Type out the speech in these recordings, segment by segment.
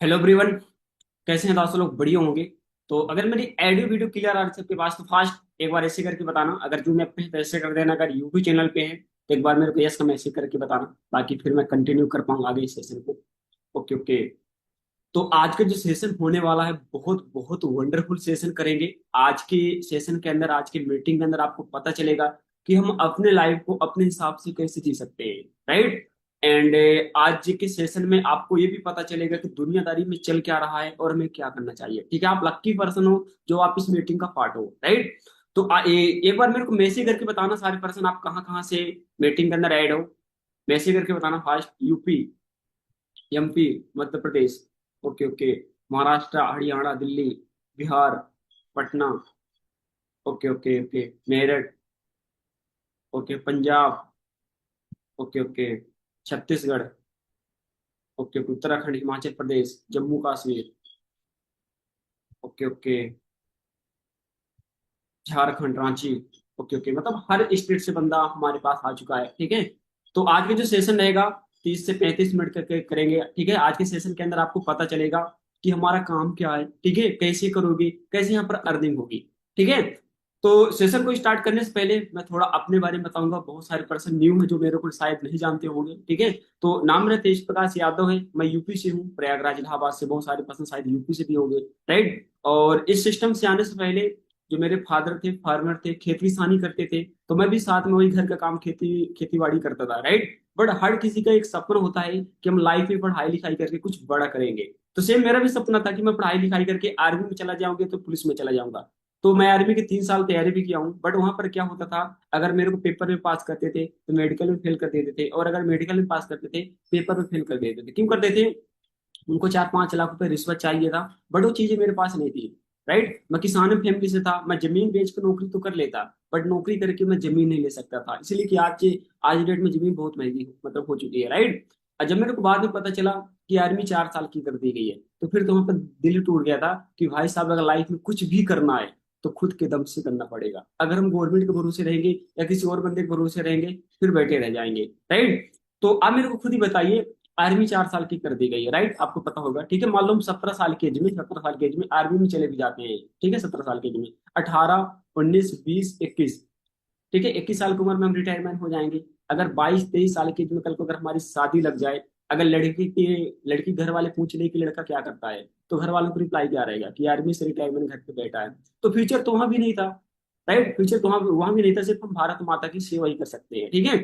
Hello everyone. कैसे हैं दोस्तों? लोग बढ़िया होंगे। तो अगर मेरी ऑडियो वीडियो क्लियर आ रही है सबके पास तो फास्ट एक बार ऐसे करके बताना। अगर जूम ऐप पे है तो ऐसे कर देना। अगर यूट्यूब चैनल पे है तो एक बार मेरे को यस का मैसेज करके बताना, ताकि फिर मैं कंटिन्यू कर पाऊंगा आगे इस सेशन को। Okay okay. तो आज का जो सेशन होने वाला है बहुत बहुत वंडरफुल सेशन करेंगे। आज के सेशन के अंदर, आज के मीटिंग के अंदर आपको पता चलेगा कि हम अपने लाइफ को अपने हिसाब से कैसे जी सकते हैं। राइट। एंड आज के सेशन में आपको ये भी पता चलेगा कि दुनियादारी में चल क्या रहा है और हमें क्या करना चाहिए। ठीक है, आप लक्की पर्सन हो जो आप इस मीटिंग का पार्ट हो। राइट। तो एक बार मेरे को मैसेज करके बताना सारे पर्सन आप कहाँ कहाँ से मीटिंग के अंदर ऐड हो। मैसेज करके बताना fast. UP, MP, Madhya Pradesh, okay okay, Maharashtra, Haryana, Delhi, Bihar, Patna, okay okay okay, Meerut, okay, Punjab, okay okay, Chhattisgarh, okay okay, Uttarakhand, Himachal Pradesh, Jammu Kashmir, okay okay, Jharkhand, Ranchi, okay okay. मतलब हर स्टेट से बंदा हमारे पास आ चुका है। ठीक है। तो आज का जो सेशन रहेगा 30 से 35 मिनट करके करेंगे। ठीक है। आज के सेशन के अंदर आपको पता चलेगा कि हमारा काम क्या है। ठीक है, कैसे करोगे, कैसे यहाँ पर अर्निंग होगी। ठीक है। तो सेशन को स्टार्ट करने से पहले मैं थोड़ा अपने बारे में बताऊंगा। बहुत सारे पर्सन न्यू है जो मेरे को शायद नहीं जानते होंगे। ठीक है। तो नाम मेरा तेज प्रकाश यादव है, मैं यूपी से हूँ, प्रयागराज इलाहाबाद से। बहुत सारे पर्सन शायद यूपी से भी होंगे। राइट। और इस सिस्टम से आने से पहले जो मेरे फादर थे फार्मर थे, खेती किसानी करते थे, तो मैं भी साथ में वही घर का काम, खेती बाड़ी करता था। राइट। बट हर किसी का एक सपना होता है कि हम लाइफ में पढ़ाई लिखाई करके कुछ बड़ा करेंगे। तो सेम मेरा भी सपना था कि मैं पढ़ाई लिखाई करके आर्मी में चला जाऊंगा तो पुलिस में चला जाऊंगा। तो मैं आर्मी के 3 साल तैयारी भी किया हूँ। बट वहां पर क्या होता था, अगर मेरे को पेपर में पास करते थे तो मेडिकल में फेल कर देते थे, और अगर मेडिकल में पास करते थे पेपर में फेल कर देते थे। क्यों कर देते? उनको 4-5 लाख रुपए रिश्वत चाहिए था। बट वो चीजें मेरे पास नहीं थी। राइट। मैं किसान फैमिली से था, मैं जमीन बेच कर नौकरी तो कर लेता, बट नौकरी करके मैं जमीन नहीं ले सकता था, इसलिए कि आज डेट में जमीन बहुत महंगी मतलब हो चुकी है। राइट। और जब मेरे को बाद में पता चला कि आर्मी 4 साल की कर दी गई है, तो फिर तो वहां पर दिल टूट गया था कि भाई साहब अगर लाइफ में कुछ भी करना है तो खुद के दम से करना पड़ेगा। अगर हम गवर्नमेंट के भरोसे रहेंगे या किसी और बंदे के भरोसे रहेंगे फिर बैठे रह जाएंगे। राइट। तो आप मेरे को खुद ही बताइए, आर्मी 4 साल की कर दी गई है। राइट, आपको पता होगा। ठीक है, मान लो हम 17 साल की एज में, 17 साल की एज में आर्मी में चले भी जाते हैं। ठीक है, 17 साल की एज में 18, 19, 20, 21। ठीक है, 21 साल की उम्र में हम रिटायरमेंट हो जाएंगे। अगर 22, 23 साल की एज में कल को अगर हमारी शादी लग जाए, अगर लड़की घर वाले पूछ ले कि लड़का क्या करता है, तो घर वालों को रिप्लाई क्या रहेगा कि आर्मी से रिटायरमेंट घर पे बैठा है। तो फ्यूचर तो वहां भी नहीं था। राइट, फ्यूचर तो वहां भी नहीं था, सिर्फ हम भारत माता की सेवा ही कर सकते हैं। ठीक है।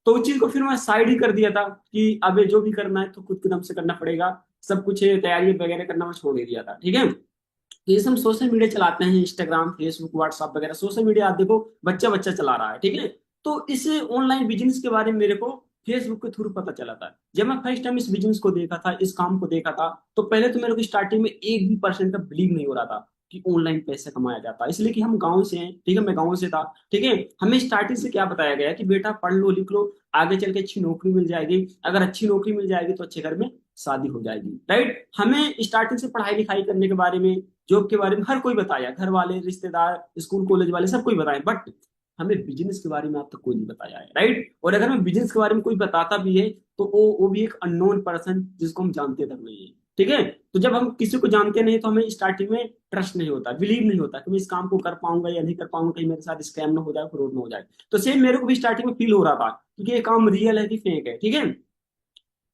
तो उस चीज को फिर मैं साइड ही कर दिया था कि अब ये जो भी करना है तो खुद के दम से करना पड़ेगा। सब कुछ तैयारी वगैरह करना मैं छोड़ ही दिया था। ठीक है। तो ये सब सोशल मीडिया चलाते हैं, इंस्टाग्राम, फेसबुक, व्हाट्सएप वगैरह सोशल मीडिया। आप देखो बच्चा बच्चा चला रहा है। ठीक है। तो इस ऑनलाइन बिजनेस के बारे में मेरे को फेसबुक के थ्रू पता चला था। जब मैं फर्स्ट टाइम इस बिजनेस को देखा था, इस काम को देखा था, तो पहले तो मेरे को स्टार्टिंग में 1% का बिलीव नहीं हो रहा था कि ऑनलाइन पैसे कमाया जाता है। इसलिए कि हम गांव से हैं। ठीक है, मैं गांव से था। ठीक है। हमें स्टार्टिंग से क्या बताया गया कि बेटा पढ़ लो लिख लो, आगे चल के अच्छी नौकरी मिल जाएगी, अगर अच्छी नौकरी मिल जाएगी तो अच्छे घर में शादी हो जाएगी। राइट। हमें स्टार्टिंग से पढ़ाई लिखाई करने के बारे में, जॉब के बारे में हर कोई बताया, घर वाले, रिश्तेदार, स्कूल कॉलेज वाले सब कोई बताए। बट हमें बिजनेस के बारे में अब तक कोई नहीं बताया है। राइट। और अगर हमें बिजनेस के बारे में कोई बताता भी है तो वो भी एक अननोन पर्सन जिसको हम जानते तक नहीं है। ठीक है। तो जब हम किसी को जानते नहीं तो हमें स्टार्टिंग में ट्रस्ट नहीं होता, बिलीव नहीं होता कि मैं इस काम को कर पाऊंगा या नहीं कर पाऊंगा, कहीं मेरे साथ स्कैम ना हो जाए, फ्रॉड ना हो जाए। तो सेम मेरे को भी स्टार्टिंग में फील हो रहा था कि ये काम रियल है कि फेक है। ठीक है।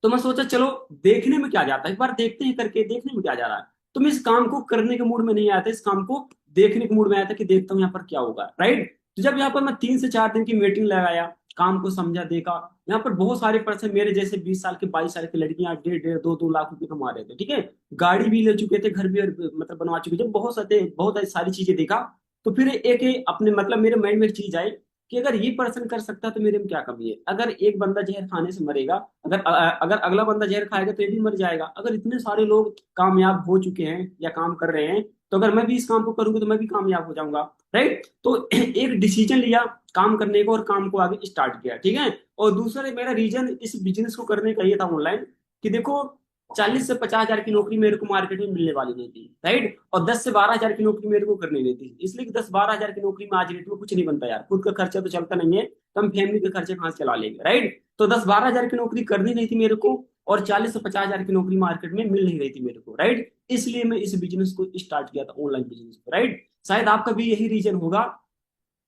तो मैं सोचा चलो देखने में क्या जाता है, एक बार देखते हैं करके, देखने में क्या जा रहा है। तो मैं इस काम को करने के मूड में नहीं आया था, इस काम को देखने के मूड में आया था कि देखता हूँ यहाँ पर क्या होगा। राइट। तो जब यहाँ पर मैं 3 से 4 दिन की मीटिंग लगाया, काम को समझा, देखा, यहाँ पर बहुत सारे पर्सन मेरे जैसे 20 साल के 22 साल की लड़कियां 1.5, 1.5, 2-2 लाख रुपए कमा रहे थे। ठीक है। गाड़ी भी ले चुके थे, घर भी मतलब बनवा चुके थे, बहुत सारी चीजें देखा। तो फिर एक अपने मतलब मेरे माइंड में एक चीज आई कि अगर ये पर्सन कर सकता है तो मेरे में क्या कमी है। अगर एक बंदा जहर खाने से मरेगा, अगर अगला बंदा जहर खाएगा तो ये भी मर जाएगा। अगर इतने सारे लोग कामयाब हो चुके हैं या काम कर रहे हैं, तो अगर मैं भी इस काम को करूंगा तो मैं भी कामयाब हो जाऊंगा। राइट। तो एक डिसीजन लिया काम करने को और काम को आगे स्टार्ट किया। ठीक है। और दूसरा मेरा रीजन इस बिजनेस को करने का ये था ऑनलाइन, कि देखो 40 से 50 हजार की नौकरी मेरे को मार्केट में मिलने वाली नहीं थी। राइट। और 10 से 12 हजार की नौकरी मेरे को करनी नहीं थी, इसलिए कि 10-12 हजार की नौकरी में आज डेट में कुछ नहीं बनता यार, खुद का खर्चा तो चलता नहीं है, तो हम फैमिली के खर्चे कहाँ से चला लेंगे। राइट। तो 10-12 हजार की नौकरी करनी नहीं थी मेरे को। और 40 से 50 हजार की नौकरी मार्केट में मिल नहीं रही थी मेरे को, राइट। इसलिए मैं इस बिजनेस को स्टार्ट किया था, ऑनलाइन बिजनेस को, राइट। शायद आपका भी यही रीजन होगा,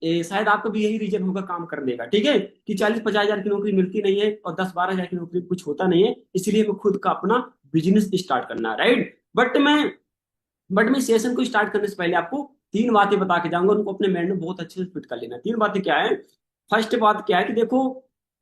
शायद आपका भी यही रीजन होगा काम करने का, ठीक है, कि 40 50 हजार की नौकरी मिलती नहीं है और 10 12 हजार की नौकरी कुछ होता नहीं है, इसलिए मैं खुद का अपना बिजनेस स्टार्ट करना, राइट। बट मैं सेशन को स्टार्ट करने से पहले आपको 3 बातें बता के जाऊंगा, उनको अपने माइंड में बहुत अच्छे से फिट कर लेना। 3 बातें क्या है? फर्स्ट बात क्या है कि देखो,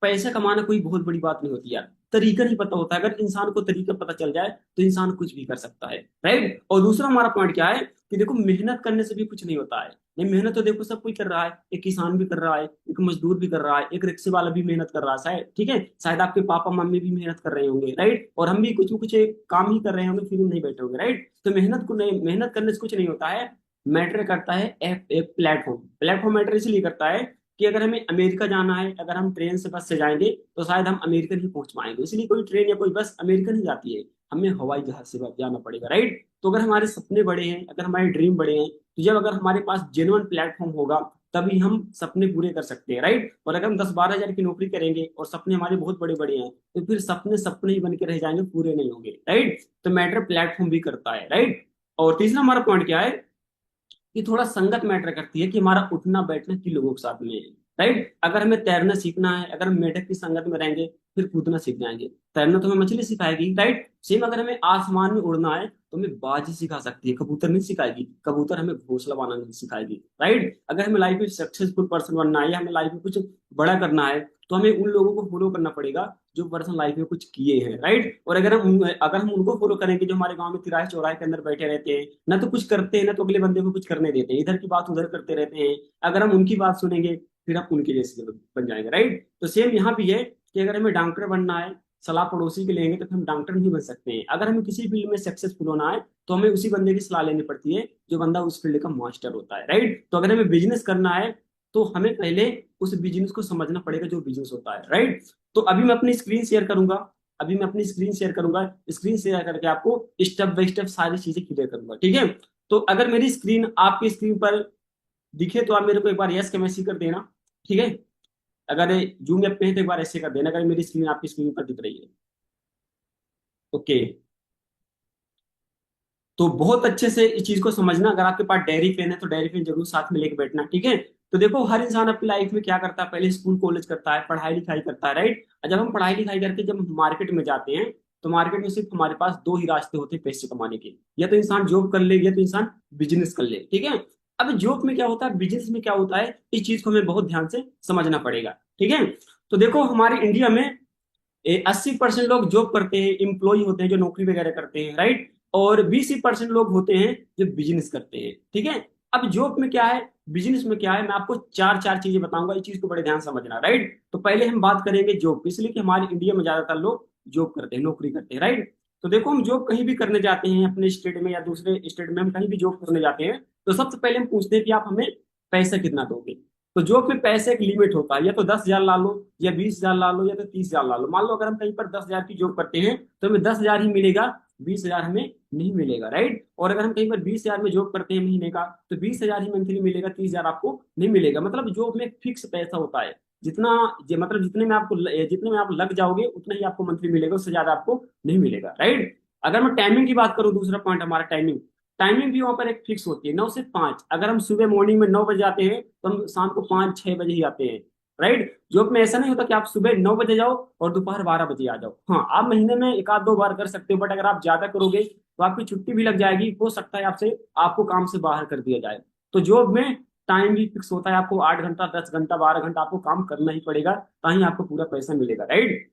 पैसा कमाना कोई बहुत बड़ी बात नहीं होती यार, तरीका नहीं पता होता है। अगर इंसान को तरीका पता चल जाए तो इंसान कुछ भी कर सकता है, राइट। और दूसरा हमारा पॉइंट क्या है कि देखो, मेहनत करने से भी कुछ नहीं होता है। नहीं, मेहनत तो देखो सब कोई कर रहा है, एक किसान भी कर रहा है, एक मजदूर भी कर रहा है, एक रिक्शे वाला भी मेहनत कर रहा है शायद, ठीक है, शायद आपके पापा मम्मी भी मेहनत कर रहे होंगे, राइट। और हम भी कुछ न कुछ एक काम ही कर रहे होंगे, फिर नहीं बैठे होंगे, राइट। तो मेहनत को नहीं, मेहनत करने से कुछ नहीं होता है। मैटर करता है एक प्लेटफॉर्म। प्लेटफॉर्म मैटर इसलिए करता है कि अगर हमें अमेरिका जाना है, अगर हम ट्रेन से बस से जाएंगे तो शायद हम अमेरिका नहीं पहुंच पाएंगे, इसलिए कोई ट्रेन या कोई बस अमेरिका नहीं जाती है, हमें हवाई जहाज से जाना पड़ेगा, राइट। तो अगर हमारे सपने बड़े हैं, अगर हमारे ड्रीम बड़े हैं, तो जब अगर हमारे पास जेन्युइन प्लेटफॉर्म होगा तभी हम सपने पूरे कर सकते हैं, राइट। और अगर हम 10 12 हजार की नौकरी करेंगे और सपने हमारे बहुत बड़े बड़े हैं, तो फिर सपने सपने ही बन के रह जाएंगे, पूरे नहीं होंगे, राइट। तो मैटर प्लेटफॉर्म भी करता है, राइट। और तीसरा हमारा पॉइंट क्या है कि थोड़ा संगत मैटर करती है, कि हमारा उठना बैठना किन लोगों के साथ में है, राइट। अगर हमें तैरना सीखना है, अगर हम मेढक की संगत में रहेंगे, फिर कूदना सीख जाएंगे। तैरना तो हमें मछली सिखाएगी, राइट। सेम अगर हमें आसमान में उड़ना है तो हमें बाजी सिखा सकती है, कबूतर नहीं सिखाएगी, कबूतर हमें घोंसला बनाना नहीं सिखाएगी, राइट। अगर हमें लाइफ में सक्सेसफुल पर्सन बनना है या हमें लाइफ में कुछ बड़ा करना है, तो हमें उन लोगों को फॉलो करना पड़ेगा जो पर्सन लाइफ में कुछ किए हैं, राइट। और अगर हम उनको फॉलो करेंगे जो हमारे गांव में तिराहे चौराहे के अंदर बैठे रहते हैं, ना तो कुछ करते हैं ना तो अगले बंदे को कुछ करने देते हैं, इधर की बात उधर करते रहते हैं, अगर हम उनकी बात सुनेंगे फिर हम उनके जैसे बन जाएंगे, राइट। तो सेम यहाँ भी है कि अगर हमें डॉक्टर बनना है, सलाह पड़ोसी की लेंगे तो फिर हम डॉक्टर नहीं बन सकते हैं। अगर हमें किसी फील्ड में सक्सेसफुल होना है तो हमें उसी बंदे की सलाह लेनी पड़ती है जो बंदा उस फील्ड का मास्टर होता है, राइट। तो अगर हमें बिजनेस करना है तो हमें पहले उस बिजनेस को समझना पड़ेगा जो बिजनेस होता है, राइट। तो अभी मैं अपनी स्क्रीन शेयर करूंगा, अभी मैं अपनी स्क्रीन शेयर करूंगा, स्क्रीन शेयर करके आपको स्टेप बाय स्टेप सारी चीजें क्लियर करूंगा, ठीक है। तो अगर मेरी स्क्रीन आपकी स्क्रीन पर दिखे तो आप मेरे को एक बार यस का मैसेज कर देना, ठीक है। अगर जूम ऐप पे है तो एक बार ऐसे कर देना अगर मेरी स्क्रीन आपकी स्क्रीन पर दिख रही है। ओके। तो बहुत अच्छे से इस चीज को समझना, अगर आपके पास डायरी पेन है तो डायरी पेन जरूर साथ में लेके बैठना, ठीक है। तो देखो, हर इंसान अपनी लाइफ में क्या करता है, पहले स्कूल कॉलेज करता है, पढ़ाई लिखाई करता है, राइट। और जब हम पढ़ाई लिखाई करके जब मार्केट में जाते हैं, तो मार्केट में सिर्फ हमारे पास दो ही रास्ते होते हैं पैसे कमाने के, या तो इंसान जॉब कर ले या तो इंसान बिजनेस कर ले, ठीक है। अब जॉब में क्या होता है, बिजनेस में क्या होता है, इस चीज को हमें बहुत ध्यान से समझना पड़ेगा, ठीक है। तो देखो, हमारे इंडिया में 80% लोग जॉब करते हैं, एम्प्लॉय होते हैं जो नौकरी वगैरह करते हैं, राइट। और 20% लोग होते हैं जो बिजनेस करते हैं, ठीक है। अब जॉब में क्या है, बिजनेस में क्या है, मैं आपको चार चार चीजें बताऊंगा, इस चीज को बड़े ध्यान से समझना, राइट। तो पहले हम बात करेंगे जॉब, इसलिए कि हमारे इंडिया में ज्यादातर लोग जॉब करते हैं, नौकरी करते हैं, राइट। तो देखो, हम जॉब कहीं भी करने जाते हैं, अपने स्टेट में या दूसरे स्टेट में हम कहीं भी जॉब करने जाते हैं, तो सबसे पहले हम पूछते हैं कि आप हमें पैसा कितना दोगे। तो जॉब में पैसे एक लिमिट होता है, या तो 10 हजार ला लो, या 20 हजार ला लो, या तो 30 हजार ला लो। मान लो अगर हम कहीं पर 10 हजार की जॉब करते हैं तो हमें 10 हजार ही मिलेगा, 20 हजार हमें नहीं मिलेगा, राइट। और अगर हम कहीं पर 20 हजार में जॉब करते हैं महीने का, तो 20 हजार ही मंथली मिलेगा, 30 हजार आपको नहीं मिलेगा। मतलब जॉब में एक फिक्स पैसा होता है, जितना मतलब जितने में आप लग जाओगे उतना ही आपको मंथली मिलेगा, उससे ज्यादा आपको नहीं मिलेगा, राइट। अगर मैं टाइमिंग की बात करूं, दूसरा पॉइंट हमारा टाइमिंग, टाइमिंग भी वहां पर एक फिक्स होती है, 9 से 5। अगर हम सुबह मॉर्निंग में 9 बजे आते हैं तो हम शाम को 5 6 बजे ही आते हैं, राइट। जॉब में ऐसा नहीं होता कि आप सुबह 9 बजे जाओ और दोपहर 12 बजे आ जाओ। हाँ, आप महीने में एक आध दो बार कर सकते हो, बट अगर आप ज्यादा करोगे तो आपकी छुट्टी भी लग जाएगी, हो सकता है आपसे आपको काम से बाहर कर दिया जाए। तो जॉब में टाइम भी फिक्स होता है, आपको 8 घंटा 10 घंटा 12 घंटा आपको काम करना ही पड़ेगा, ताकि आपको पूरा पैसा मिलेगा, राइट।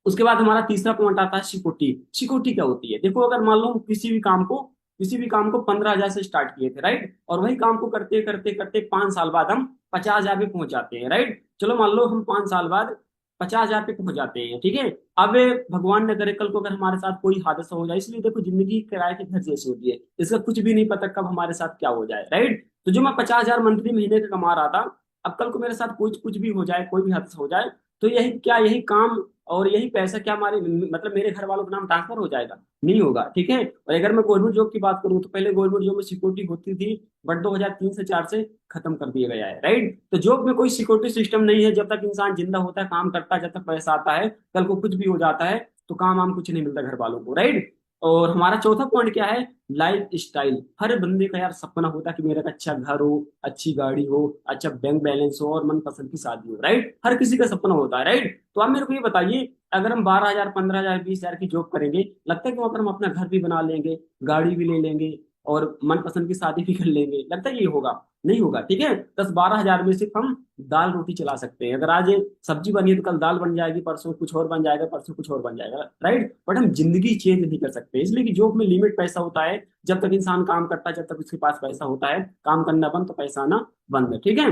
उसके बाद हमारा तीसरा पॉइंट आता है सिक्योरिटी। सिक्योरिटी क्या होती है, देखो, अगर मान लो हम किसी भी काम को 15 हजार से स्टार्ट किए थे, राइट। और वही काम को करते करते करते 5 साल बाद हम 50 हजार पे पहुंच जाते हैं, राइट। चलो मान लो हम 5 साल बाद 50 हजार पे पहुंच जाते हैं, ठीक है। अब भगवान न करे कल को अगर हमारे साथ कोई हादसा हो जाए, इसलिए देखो, जिंदगी किराए के घर जैसी होती है, इसका कुछ भी नहीं पता कब हमारे साथ क्या हो जाए, राइट। तो जो मैं 50 हजार मंथली महीने का कमा रहा था, अब कल को मेरे साथ कुछ कुछ भी हो जाए, कोई भी हादसा हो जाए, तो यही काम और यही पैसा क्या हमारे मतलब मेरे घर वालों के नाम ट्रांसफर हो जाएगा? नहीं होगा, ठीक है। और अगर मैं गवर्नमेंट जॉब की बात करूं तो पहले गवर्नमेंट जॉब में सिक्योरिटी होती थी, बट 2003 से 4 से खत्म कर दिया गया है, राइट। तो जॉब में कोई सिक्योरिटी सिस्टम नहीं है, जब तक इंसान जिंदा होता है काम करता है, जब तक पैसा आता है, कल को कुछ भी हो जाता है तो काम वाम कुछ नहीं मिलता घर वालों को, राइट। और हमारा चौथा पॉइंट क्या है, लाइफ स्टाइल। हर बंदे का यार सपना होता है कि मेरा एक अच्छा घर हो, अच्छी गाड़ी हो, अच्छा बैंक बैलेंस हो और मनपसंद की शादी हो, राइट। हर किसी का सपना होता है, राइट। तो आप मेरे को ये बताइए, अगर हम 12,000, 15,000, 20,000 की जॉब करेंगे, लगता है कि वहां पर हम अपना घर भी बना लेंगे, गाड़ी भी ले लेंगे और मनपसंद की शादी भी कर लेंगे? लगता है कि ये होगा? नहीं होगा, ठीक है। 10-12 हजार में सिर्फ हम दाल रोटी चला सकते हैं। अगर आज सब्जी बनी है तो कल दाल बन जाएगी, परसों कुछ और बन जाएगा, परसों कुछ और बन जाएगा, राइट। बट हम जिंदगी चेंज नहीं कर सकते, इसलिए कि जॉब में लिमिट पैसा होता है। जब तक इंसान काम करता है, जब तक उसके पास पैसा होता है, काम करना बंद तो पैसा आना बंद है, ठीक है।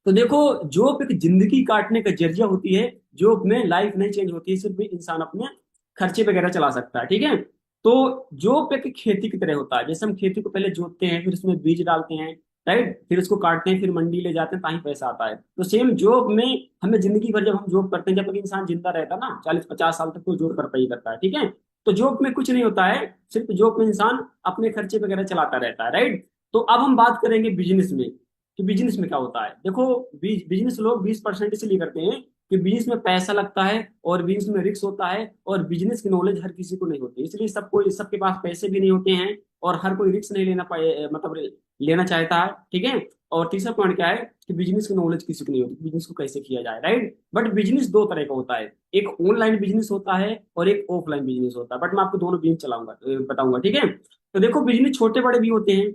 तो देखो, जॉब एक जिंदगी काटने का जरिया होती है। जॉब में लाइफ नहीं चेंज होती है, सिर्फ भी इंसान अपने खर्चे वगैरह चला सकता है, ठीक है। तो जॉब एक खेती की तरह होता है। जैसे हम खेती को पहले जोतते हैं, फिर उसमें बीज डालते हैं, राइट, फिर उसको काटते हैं, फिर मंडी ले जाते हैं, ताकि पैसा आता है। तो सेम जॉब में हमें जिंदगी भर जब हम जॉब करते हैं, जब तक इंसान जिंदा रहता है ना, 40-50 साल तक तो जॉब करता ही करता है, ठीक है। तो जॉब में कुछ नहीं होता है, सिर्फ जॉब में इंसान अपने खर्चे वगैरह चलाता रहता है, राइट। तो अब हम बात करेंगे बिजनेस में, कि बिजनेस में क्या होता है। देखो, बिजनेस लोग 20% इसलिए करते हैं कि बिजनेस में पैसा लगता है और बिजनेस में रिस्क होता है, और बिजनेस की नॉलेज हर किसी को नहीं होती, इसलिए सबके पास पैसे भी नहीं होते हैं, और हर कोई रिस्क नहीं लेना पाए, मतलब लेना चाहता है, ठीक है। और तीसरा पॉइंट क्या है कि बिजनेस की नॉलेज किसी को नहीं होती, बिजनेस को कैसे किया जाए, राइट। बट बिजनेस दो तरह का होता है, एक ऑनलाइन बिजनेस होता है और एक ऑफलाइन बिजनेस होता है। बट मैं आपको दोनों बिजनेस चलाऊंगा, बताऊंगा, ठीक है। तो देखो, बिजनेस छोटे बड़े भी होते हैं,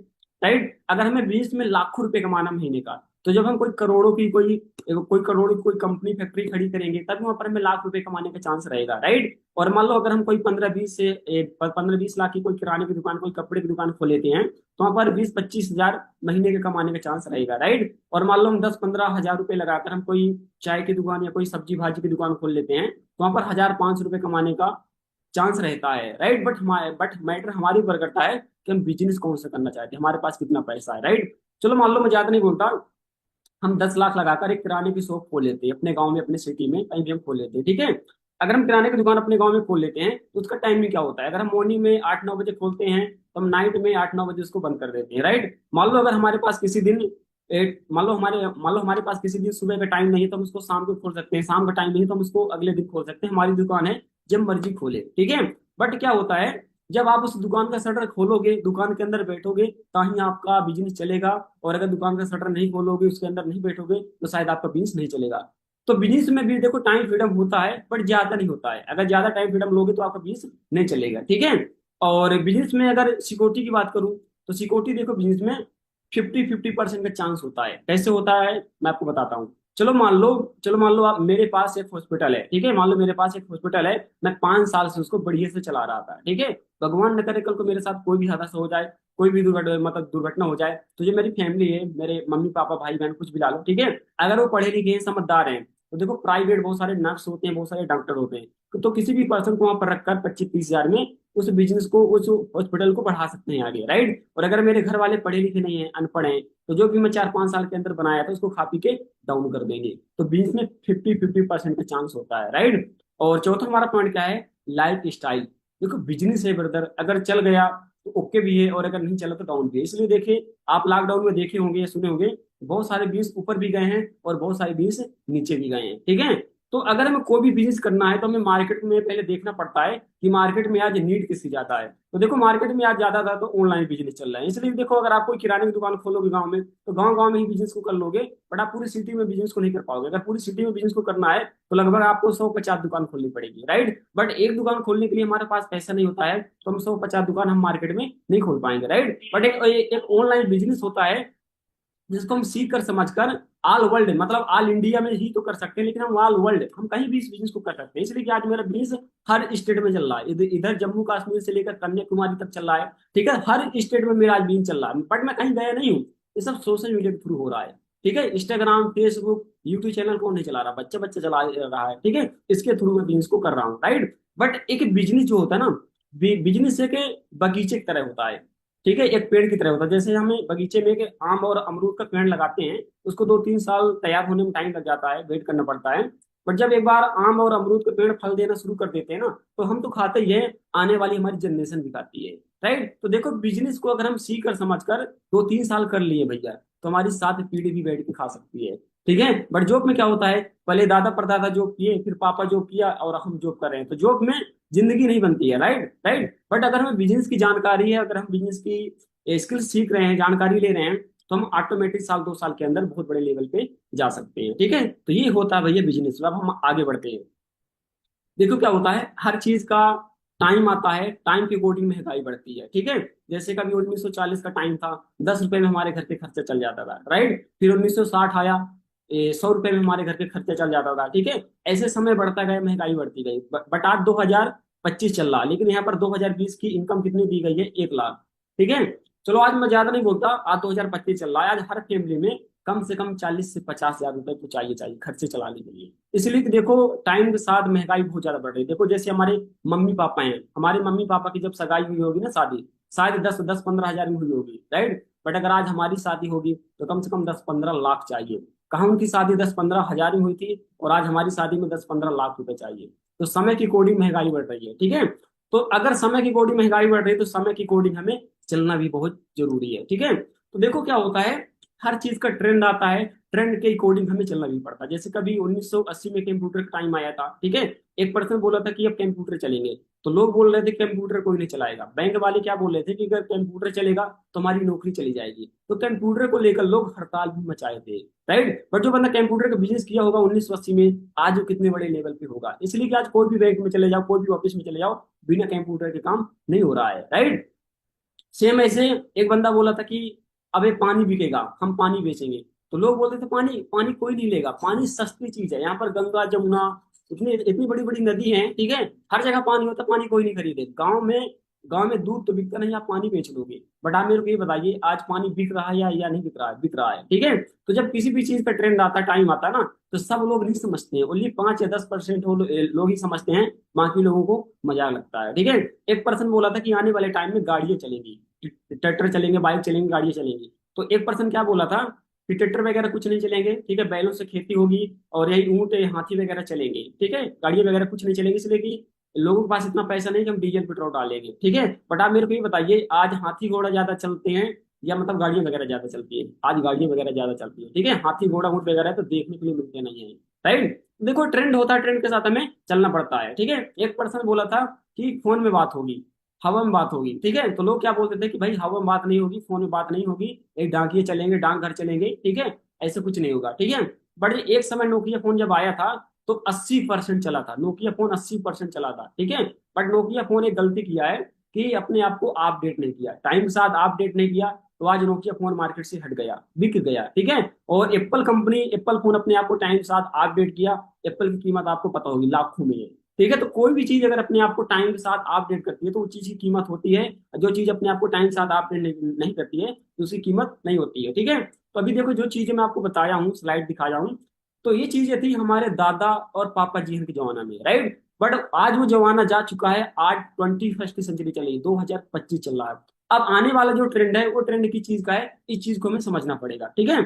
राइट। अगर हमें बिजनेस में लाखों रुपए कमाना महीने का, तो जब हम कोई करोड़ों की कोई कंपनी फैक्ट्री खड़ी करेंगे, तब वहां पर हमें लाख रुपए कमाने का चांस रहेगा, राइट। और मान लो अगर हम कोई 15-20 लाख की कोई किराने की दुकान, कोई कपड़े की दुकान खोल लेते हैं, तो वहां पर 20-25 हजार महीने के कमाने का चांस रहेगा, राइट। और मान लो हम 10-15 हजार रुपए लगाकर हम कोई चाय की दुकान या कोई सब्जी भाजी की दुकान खोल लेते हैं, तो वहां पर 1,000-1,500 रुपए कमाने का चांस रहता है, राइट। बट मैटर हमारे ऊपर करता है कि हम बिजनेस कौन सा करना चाहते हैं, हमारे पास कितना पैसा है, राइट। चलो मान लो, मैं ज्यादा नहीं बोलता, हम 10 लाख लगाकर एक किराने की शॉप खोल लेते हैं अपने गांव में, अपने सिटी में कहीं भी हम खोल लेते हैं, ठीक है। अगर हम किराने की दुकान अपने गांव में खोल लेते हैं, तो उसका टाइमिंग क्या होता है? अगर हम मॉर्निंग में 8-9 बजे खोलते हैं, तो हम नाइट में 8-9 बजे उसको बंद कर देते हैं, राइट। मान लो अगर हमारे पास किसी दिन मान लो हमारे पास किसी दिन सुबह का टाइम नहीं है, तो हम उसको शाम को खोल सकते हैं, शाम का टाइम नहीं है तो हम उसको अगले दिन खोल सकते हैं। हमारी दुकान है, जब मर्जी खोले, ठीक है। बट क्या होता है, जब आप उस दुकान का शटर खोलोगे, दुकान के अंदर बैठोगे, ताही आपका बिजनेस चलेगा। और अगर दुकान का शटर नहीं खोलोगे, उसके अंदर नहीं बैठोगे, तो शायद आपका बिजनेस नहीं चलेगा। तो बिजनेस में भी देखो, टाइम फ्रीडम होता है, बट ज्यादा नहीं होता है। अगर ज्यादा टाइम फ्रीडम लोगे तो आपका बिजनेस नहीं चलेगा, ठीक है। और बिजनेस में अगर सिक्योरिटी की बात करूं, तो सिक्योरिटी देखो, बिजनेस में 50-50% का चांस होता है। कैसे होता है, मैं आपको बताता हूँ। चलो मान लो आप, मेरे पास एक हॉस्पिटल है, ठीक है। मान लो मेरे पास एक हॉस्पिटल है, मैं 5 साल से उसको बढ़िया से चला रहा था, ठीक है। भगवान न करे कल को मेरे साथ कोई भी हादसा हो जाए, कोई भी दुर्घटना हो जाए, तो जो मेरी फैमिली है, मेरे मम्मी पापा भाई बहन कुछ भी ला लो, ठीक है। अगर वो पढ़े लिखे हैं, समझदार हैं, तो देखो, प्राइवेट बहुत सारे नर्स होते हैं, बहुत सारे डॉक्टर होते हैं, तो किसी भी पर्सन को वहां पर रखकर 25-30 हजार में उस बिजनेस को, उस हॉस्पिटल को बढ़ा सकते हैं आगे, राइट। और अगर मेरे घर वाले पढ़े लिखे नहीं है, अनपढ़ हैं, तो जो भी मैं 4-5 साल के अंदर बनाया था, उसको खा पी के डाउन कर देंगे। तो बिजनेस में 50-50% का चांस होता है, राइट। और चौथा हमारा पॉइंट क्या है, लाइफ स्टाइल। देखो, बिजनेस है ब्रदर, अगर चल गया तो ओके भी है, और अगर नहीं चला तो डाउन भी है। इसलिए देखिए, आप लॉकडाउन में देखे होंगे या सुने होंगे, बहुत सारे बिजनेस ऊपर भी गए हैं और बहुत सारे बिजनेस नीचे भी गए हैं, ठीक है। तो अगर हमें कोई भी बिजनेस करना है, तो हमें मार्केट में पहले देखना पड़ता है कि मार्केट में आज नीड किसकी ज्यादा है। तो देखो, मार्केट में आज ज्यादा था तो ऑनलाइन बिजनेस चल रहा है। इसलिए देखो, अगर आप कोई किराने की दुकान खोलोगे गांव में, तो गांव गांव में ही बिजनेस को कर लोगे, बट आप पूरी सिटी में बिजनेस को नहीं कर पाओगे। अगर पूरी सिटी में बिजनेस को करना है, तो लगभग आपको 150 दुकान खोलनी पड़ेगी, राइट। बट एक दुकान खोलने के लिए हमारे पास पैसा नहीं होता है, तो हम 150 दुकान हम मार्केट में नहीं खोल पाएंगे, राइट। बट एक ऑनलाइन बिजनेस होता है, जिसको हम सीख कर समझ कर ऑल वर्ल्ड, मतलब ऑल इंडिया में ही तो कर सकते हैं, लेकिन हम ऑल वर्ल्ड, हम कहीं भी इस बिजनेस को कर सकते हैं। इसलिए कि आज मेरा बिजनेस हर स्टेट में चल रहा है, इधर इधर जम्मू कश्मीर से लेकर कन्याकुमारी तक चल रहा है, ठीक है। हर स्टेट में मेरा आज बिजनेस चल रहा है, बट मैं कहीं गया नहीं हूँ। ये सब सोशल मीडिया के थ्रू हो रहा है, ठीक है। इंस्टाग्राम, फेसबुक, यूट्यूब चैनल कौन नहीं चला रहा, बच्चा बच्चा चला रहा है, ठीक है। इसके थ्रू मैं बिजनेस को कर रहा हूँ, राइट। बट एक बिजनेस जो होता है ना, बिजनेस एक बगीचे की तरह होता है, ठीक है। एक पेड़ की तरह होता है। जैसे हमें बगीचे में एक आम और अमरूद का पेड़ लगाते हैं, उसको 2-3 साल तैयार होने में टाइम लग जाता है, वेट करना पड़ता है। बट जब एक बार आम और अमरूद के पेड़ फल देना शुरू कर देते हैं ना, तो हम तो खाते ही है, आने वाली हमारी जनरेशन भी खाती है, राइट। तो देखो, बिजनेस को अगर हम सीख कर समझ कर 2-3 साल कर लिए भैया, तो हमारी 7 पीढ़ी भी बैठ के खा सकती है। ठीक है। बट जॉब में क्या होता है, पहले दादा परदादा जॉब किए, फिर पापा जॉब किया, और हम जॉब कर रहे हैं, तो जॉब में जिंदगी नहीं बनती है, राइट राइट। बट अगर हमें बिजनेस की जानकारी है, अगर हम बिजनेस की स्किल्स सीख रहे हैं, जानकारी ले रहे हैं, तो हम ऑटोमेटिक साल 2 साल के अंदर बहुत बड़े लेवल पे जा सकते हैं। ठीक है, तो ये होता है भैया बिजनेस। अब हम आगे बढ़ते हैं। देखो क्या होता है, हर चीज का टाइम आता है, टाइम के अकॉर्डिंग महंगाई बढ़ती है। ठीक है, जैसे कभी 1940 का टाइम था, 10 रुपए में हमारे घर के खर्चा चल जाता था, राइट। फिर 1960 आया, 100 रुपए में हमारे घर के खर्चा चल जाता था। ठीक है, ऐसे समय बढ़ता गया, महंगाई बढ़ती गई। बट आज 2025 चल रहा है, लेकिन यहाँ पर 2020 की इनकम कितनी दी गई है, 1 लाख। ठीक है, चलो आज मैं ज्यादा नहीं बोलता, आज 2025 चल रहा है, आज हर फैमिली में कम से कम 40 से 50 हजार रुपए तो चाहिए चाहिए खर्चे चलाने के लिए। इसलिए कि देखो, टाइम के साथ महंगाई बहुत ज्यादा बढ़ रही है। देखो जैसे हमारे मम्मी पापा हैं, हमारे मम्मी पापा की जब सगाई हुई होगी ना, शादी, शायद 10-15 हजार में हुई होगी, राइट। बट अगर आज हमारी शादी होगी तो कम से कम 10-15 लाख चाहिए। कहाँ उनकी शादी 10-15 हजार में हुई थी, और आज हमारी शादी में 10-15 लाख रुपए चाहिए। तो समय की कोडिंग महंगाई बढ़ रही है। ठीक है, तो अगर समय की कोडिंग महंगाई बढ़ रही है, तो समय की कोडिंग हमें चलना भी बहुत जरूरी है। ठीक है, तो देखो क्या होता है, हर चीज का ट्रेंड आता है, ट्रेंड के अकॉर्डिंग हमें चलना भी पड़ता है। जैसे कभी 1980 में कंप्यूटर का टाइम आया था। ठीक है, एक पर्सन बोला था कि अब कंप्यूटर चलेंगे, तो लोग बोल रहे थे कंप्यूटर कोई नहीं चलाएगा। बैंक वाले क्या बोल रहे थे कि अगर कंप्यूटर चलेगा तो हमारी नौकरी चली जाएगी। तो कंप्यूटर को लेकर लोग हड़ताल भी मचाए थे, राइट। बट जो बंदा कंप्यूटर का बिजनेस किया होगा 1980 में, आज वो कितने बड़े लेवल पे होगा। इसलिए कि आज कोई भी बैंक में चले जाओ, कोई भी ऑफिस में चले जाओ, बिना कंप्यूटर के काम नहीं हो रहा है, राइट। सेम ऐसे एक बंदा बोला था कि अबे पानी बिकेगा, हम पानी बेचेंगे। तो लोग बोलते थे पानी पानी कोई नहीं लेगा, पानी सस्ती चीज है, यहाँ पर गंगा जमुना इतनी इतनी बड़ी बड़ी नदी है। ठीक है, हर जगह पानी होता, पानी कोई नहीं खरीदे। गांव में दूध तो बिकता नहीं, आप पानी बेच लोगे। बट आप मेरे को ये बताइए, आज पानी बिक रहा है या नहीं बिक रहा है? बिक रहा है। ठीक है, तो जब किसी भी चीज का ट्रेंड आता है, टाइम आता है ना, तो सब लोग नहीं समझते हैं, ओनली 5 या 10% लोग ही समझते हैं, बाकी लोगों को मजाक लगता है। ठीक है, एक पर्सन बोला था कि आने वाले टाइम में गाड़ियां चलेंगी, ट्रैक्टर चलेंगे, बाइक चलेंगे, गाड़ियां चलेंगी। तो एक पर्सन क्या बोला था कि ट्रैक्टर वगैरह कुछ नहीं चलेंगे, ठीक है, बैलों से खेती होगी, और यही ऊंट हाथी वगैरह चलेंगे। ठीक है, गाड़ियां वगैरह कुछ नहीं चलेंगी, इसलिए कि लोगों के पास इतना पैसा नहीं कि हम डीजल पेट्रोल डालेंगे। ठीक है, बट आप मेरे को ये बताइए, आज हाथी घोड़ा ज्यादा चलते हैं या मतलब गाड़ियां वगैरह ज्यादा चलती है? आज गाड़ियां वगैरह ज्यादा चलती है। ठीक है, हाथी घोड़ा ऊंट वगैरह तो देखने के लिए मिलते नहीं है, राइट। देखो ट्रेंड होता है, ट्रेंड के साथ हमें चलना पड़ता है। ठीक है, एक पर्सन बोला था कि फोन में बात होगी, हवा में बात होगी। ठीक है, तो लोग क्या बोलते थे कि भाई हवा में बात नहीं होगी, फोन में बात नहीं होगी, एक डाकिए चलेंगे, डाक घर चलेंगे। ठीक है, ऐसे कुछ नहीं होगा। ठीक है, बट एक समय नोकिया फोन जब आया था, तो 80% चला था नोकिया फोन, 80% चला था। ठीक है, बट नोकिया फोन एक गलती किया है कि अपने आप को अपडेट नहीं किया, टाइम के साथ अपडेट नहीं किया, तो आज नोकिया फोन मार्केट से हट गया, बिक गया। ठीक है, और एप्पल कंपनी, एप्पल फोन अपने आप को टाइम के साथ अपडेट किया। एप्पल की कीमत आपको पता होगी, लाखों में है। ठीक है, तो कोई भी चीज अगर अपने आप को टाइम के साथ अपडेट करती है, तो उस चीज की कीमत होती है। जो चीज अपने आप को टाइम के साथ अपडेट नहीं करती है, तो उसकी कीमत नहीं होती है। ठीक है, तो अभी देखो जो चीजें मैं आपको बताया हूँ, स्लाइड दिखाया हूँ, तो ये चीजें थी हमारे दादा और पापा जी के जमाना में, राइट। बट आज वो जमाना जा चुका है, आज 21वीं सेंचुरी चली, 2025 चल रहा है। अब आने वाला जो ट्रेंड है, वो ट्रेंड की चीज का है, इस चीज को हमें समझना पड़ेगा। ठीक है,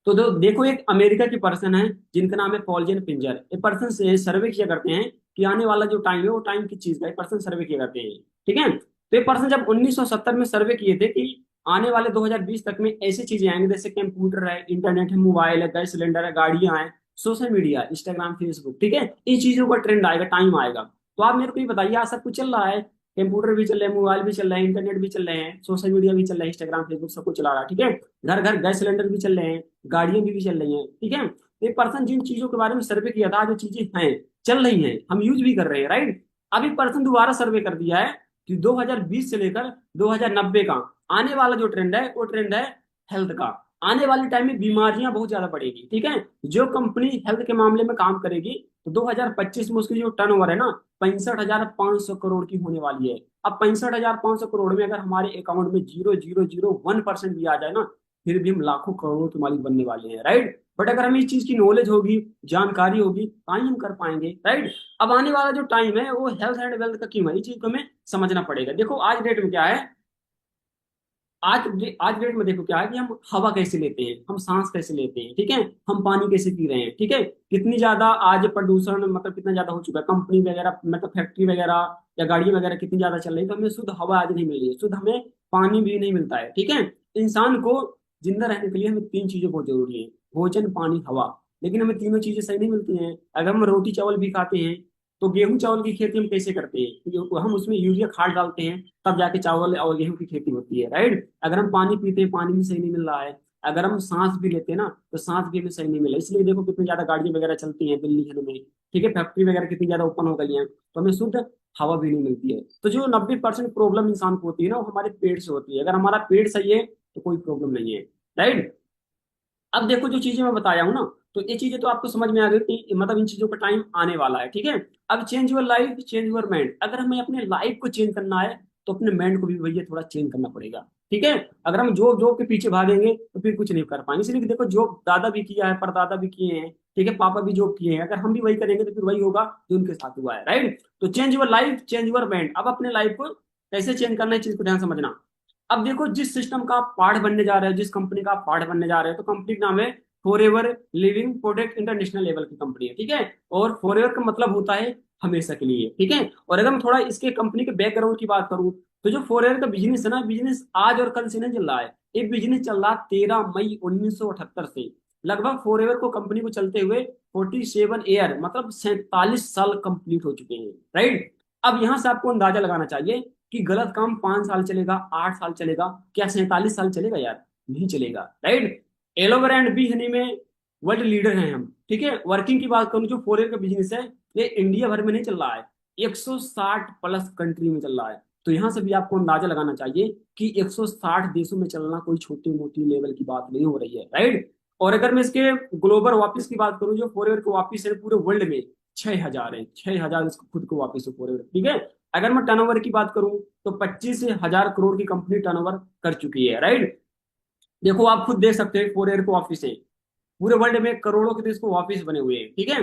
तो देखो एक अमेरिका की पर्सन है जिनका नाम है पॉल पिंजर। ये पर्सन से सर्वे किया करते हैं कि आने वाला जो टाइम है वो टाइम किस चीज का है, पर्सन सर्वे किया करते हैं। ठीक है, तो ये पर्सन जब 1970 में सर्वे किए थे कि आने वाले 2020 तक में ऐसी चीजें आएंगी, जैसे कंप्यूटर है, इंटरनेट है, मोबाइल है, गैस सिलेंडर है, गाड़ियां हैं, सोशल मीडिया, इंस्टाग्राम, फेसबुक। ठीक है, इन चीजों का ट्रेंड आएगा, टाइम आएगा। तो आप मेरे को ये बताइए, आज सब कुछ चल रहा है, कंप्यूटर भी चल रहे हैं, मोबाइल भी चल रहे हैं, इंटरनेट भी चल रहे हैं, सोशल मीडिया भी चल रहा है, इंस्टाग्राम, फेसबुक सब कुछ चला रहा है। ठीक है, घर घर गैस सिलेंडर भी चल रहे हैं, गाड़ियां भी चल रही हैं। ठीक है, तो एक पर्सन जिन चीजों के बारे में सर्वे किया था, जो चीजें हैं, चल रही हैं, हम यूज भी कर रहे हैं, राइट। अभी पर्सन दोबारा सर्वे कर दिया है कि 2020 से लेकर 2090 का आने वाला जो ट्रेंड है, वो ट्रेंड है हेल्थ का। आने वाले टाइम में बीमारियां बहुत ज्यादा बढ़ेगी। ठीक है, जो कंपनी हेल्थ के मामले में काम करेगी, तो 2025 में उसकी जो टर्नओवर है ना, 65,500 करोड़ की होने वाली है। अब 65,500 करोड़ में अगर हमारे अकाउंट में 0,001% भी आ जाए ना, फिर भी हम लाखों करोड़ों के मालिक बनने वाले हैं, राइट। बट अगर हमें इस चीज की नॉलेज होगी, जानकारी होगी, तो ही हम कर पाएंगे, राइट। अब आने वाला जो टाइम है, वो हेल्थ एंड वेल्थ का कीमत, इस चीज को हमें समझना पड़ेगा। देखो आज डेट में क्या है, आज डेट में देखो क्या है कि हम हवा कैसे लेते हैं, हम सांस कैसे लेते हैं, ठीक है, हम पानी कैसे पी रहे हैं। ठीक है, कितनी ज्यादा आज प्रदूषण, मतलब कितना ज्यादा हो चुका है, कंपनी वगैरह, मतलब फैक्ट्री वगैरह या गाड़ी वगैरह कितनी ज्यादा चल रही है, तो हमें शुद्ध हवा आज नहीं मिल रही है, शुद्ध हमें पानी भी नहीं मिलता है। ठीक है, इंसान को जिंदा रहने के लिए हमें 3 चीजें बहुत जरूरी है। भोजन, पानी, हवा। लेकिन हमें तीनों चीजें सही नहीं मिलती हैं। अगर हम रोटी चावल भी खाते हैं तो गेहूं चावल की खेती हम कैसे करते हैं? हम उसमें यूरिया खाद डालते हैं, तब जाके चावल और गेहूं की खेती होती है, राइट। अगर हम पानी पीते हैं, पानी भी सही नहीं मिल रहा है। अगर हम सांस भी लेते हैं ना, तो सांस भी हमें सही नहीं मिला। इसलिए देखो कितनी ज्यादा गाड़ियां वगैरह चलती हैं दिल्ली शहर में, ठीक है, फैक्ट्री वगैरह कितनी ज्यादा ओपन हो गई हैं, तो हमें शुद्ध हवा भी नहीं मिलती है। तो जो 90% प्रॉब्लम इंसान को होती है ना, वो हमारे पेट से होती है। अगर हमारा पेट सही है तो कोई प्रॉब्लम नहीं है, राइट। अब देखो जो चीजें मैं बताया हूँ ना, तो ये चीजें तो आपको समझ में आ गई कि मतलब इन चीजों का टाइम आने वाला है, ठीक है। अब change your life, change your mind. अगर हमें अपने लाइफ को चेंज करना है तो अपने माइंड को भी भैया थोड़ा चेंज करना पड़ेगा, ठीक है। अगर हम जॉब जॉब के पीछे भागेंगे तो फिर कुछ नहीं कर पाएंगे। इसलिए कि देखो जॉब दादा भी किया है, परदादा भी किए हैं, ठीक है, पापा भी जॉब किए हैं। अगर हम भी वही करेंगे तो फिर वही होगा जो उनके साथ हुआ है, राइट। तो change your life, change your mind. अब अपने लाइफ को कैसे चेंज करना है, चीज को ध्यान समझना। अब देखो जिस सिस्टम का आप पार्ट बनने जा रहे हो, जिस कंपनी का आप पार्ट बनने जा रहे हो, तो कंपनी का नाम है forever living product international level की कंपनी है, ठीक है। और फॉरएवर का मतलब होता है हमेशा के लिए, ठीक है। और अगर मैं थोड़ा इसके कंपनी के बैकग्राउंड की बात करूं, तो जो फॉरएवर का बिजनेस है ना, बिजनेस आज और कल से नहीं चल रहा है। ये बिजनेस चल रहा 13 मई 1978 से। लगभग फॉरएवर को कंपनी को चलते हुए 47 ईयर, मतलब 47 साल कंप्लीट हो चुके हैं, राइट। अब यहां से आपको अंदाजा लगाना चाहिए कि गलत काम 5 साल चलेगा, 8 साल चलेगा, क्या 47 साल चलेगा यार? नहीं चलेगा, right. Aloe vera and B Honey में वर्ल्ड लीडर हैं हम, ठीक है। वर्किंग की बात करूं, जो फॉरेन का बिजनेस है, ये इंडिया भर में नहीं चल रहा है, 160 प्लस कंट्री में चल रहा है। तो यहां से भी आपको अंदाजा लगाना चाहिए कि 160 देशों में चलना कोई छोटी मोटी लेवल की बात नहीं हो रही है, राइट। और अगर मैं इसके ग्लोबल वापिस की बात करूं, जो फॉरेन को वापिस है पूरे वर्ल्ड में 6,000 है, 6,000 इसको खुद को वापिस है फॉरेन, ठीक है। अगर मैं टर्नओवर की बात करूं तो 25,000 करोड़ की कंपनी टर्नओवर कर चुकी है, राइट। देखो आप खुद देख सकते हैं फॉरेन को ऑफिस है पूरे वर्ल्ड में, करोड़ों के देश को ऑफिस बने हुए हैं, ठीक है।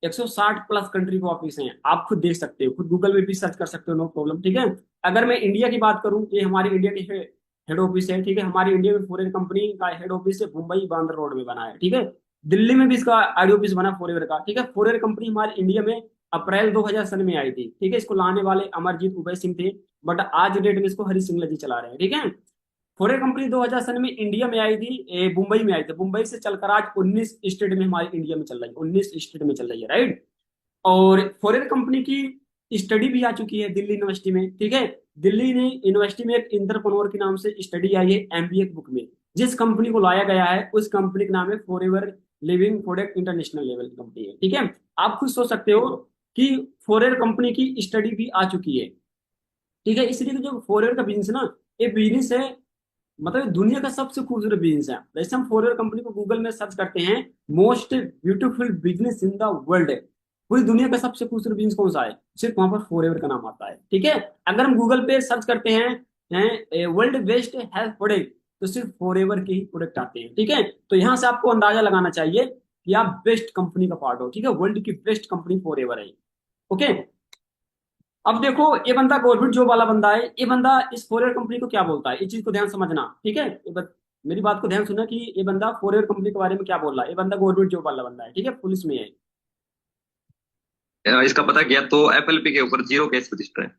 160 प्लस कंट्री को ऑफिस हैं, आप खुद देख सकते हो, खुद गूगल में भी सर्च कर सकते हो, नो प्रॉब्लम, ठीक है। अगर मैं इंडिया की बात करूं, ये हमारी इंडिया की हेड ऑफिस है, ठीक है। हमारी इंडिया में फॉरेन कंपनी का हेड ऑफिस है मुंबई बांद्रा रोड में बना है, ठीक है। दिल्ली में भी इसका आईडी ऑफिस बना फॉरेन का, ठीक है। फॉरेन कंपनी हमारे इंडिया में अप्रैल 2000 सन में आई थी, ठीक है। इसको लाने वाले अमरजीत उदय सिंह थे, बट आज डेट में इसको हरी सिंगला जी चला रहे हैं, ठीक है। फॉरेन कंपनी 2000 सन में इंडिया में आई थी, मुंबई में आई थी। मुंबई से चलकर आज 19 स्टेट में हमारी इंडिया में चल रही है, 19 स्टेट में चल रही है, राइट। और फॉरेन कंपनी की स्टडी भी आ चुकी है दिल्ली यूनिवर्सिटी में, ठीक है। दिल्ली ने यूनिवर्सिटी में एक इंटरप्रनोर के नाम से स्टडी आई है एमबीए बुक में। जिस कंपनी को लाया गया है उस कंपनी का नाम है forever living product international level की कंपनी है, ठीक है। आप खुद सोच सकते हो कि फॉरएवर कंपनी की स्टडी भी आ चुकी है, ठीक है। इसलिए तो जो फॉरएवर का बिजनेस है ना, ये बिजनेस है, मतलब दुनिया का सबसे खूबसूरत बिजनेस है। जैसे हम फॉरएवर कंपनी को गूगल में सर्च करते हैं, most beautiful business in the world, पूरी दुनिया का सबसे खूबसूरत बिजनेस कौन सा है, सिर्फ वहां पर फॉरएवर का नाम आता है, ठीक है। अगर हम गूगल पे सर्च करते हैं वर्ल्ड बेस्ट हेल्थ प्रोडक्ट, तो सिर्फ फॉरएवर के ही प्रोडक्ट आते हैं, ठीक है। तो यहाँ से आपको अंदाजा लगाना चाहिए कि आप बेस्ट कंपनी का पार्ट हो, ठीक है। वर्ल्ड की बेस्ट कंपनी फॉरएवर है, ओके। अब देखो ये बंदा गवर्नमेंट जॉब वाला बंदा है, ये बंदा इस फॉरएवर कंपनी को क्या बोलता है, इस चीज को ध्यान समझना, ठीक है। मेरी बात को ध्यान सुनना कि ये बंदा फॉरएवर कंपनी के बारे में क्या बोल रहा है। ये बंदा गवर्नमेंट जॉब वाला बंदा है, ठीक है, पुलिस में है। इसका पता किया तो एफएलपी के ऊपर जीरो केस रजिस्टर है।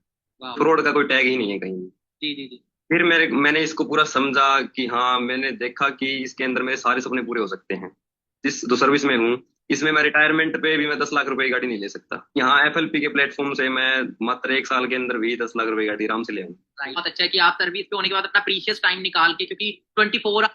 वाह। फ्रॉड का कोई टैग ही नहीं है कहीं। जी जी जी। फिर मैंने इसको पूरा समझा कि हाँ, मैंने देखा कि इसके अंदर मेरे सारे सपने पूरे हो सकते हैं। जिस जो सर्विस में हूँ, इसमें मैं रिटायरमेंट पे भी मैं 10 लाख रुपए की गाड़ी नहीं ले सकता। यहाँ एफएलपी के प्लेटफॉर्म से मैं मात्र 1 साल के अंदर भी 10 लाख रुपए की गाड़ी आराम से ले आऊँ। बहुत अच्छा है कि आप सर्विस पे होने के बाद अपना प्रीशियस टाइम निकाल के, क्योंकि 24।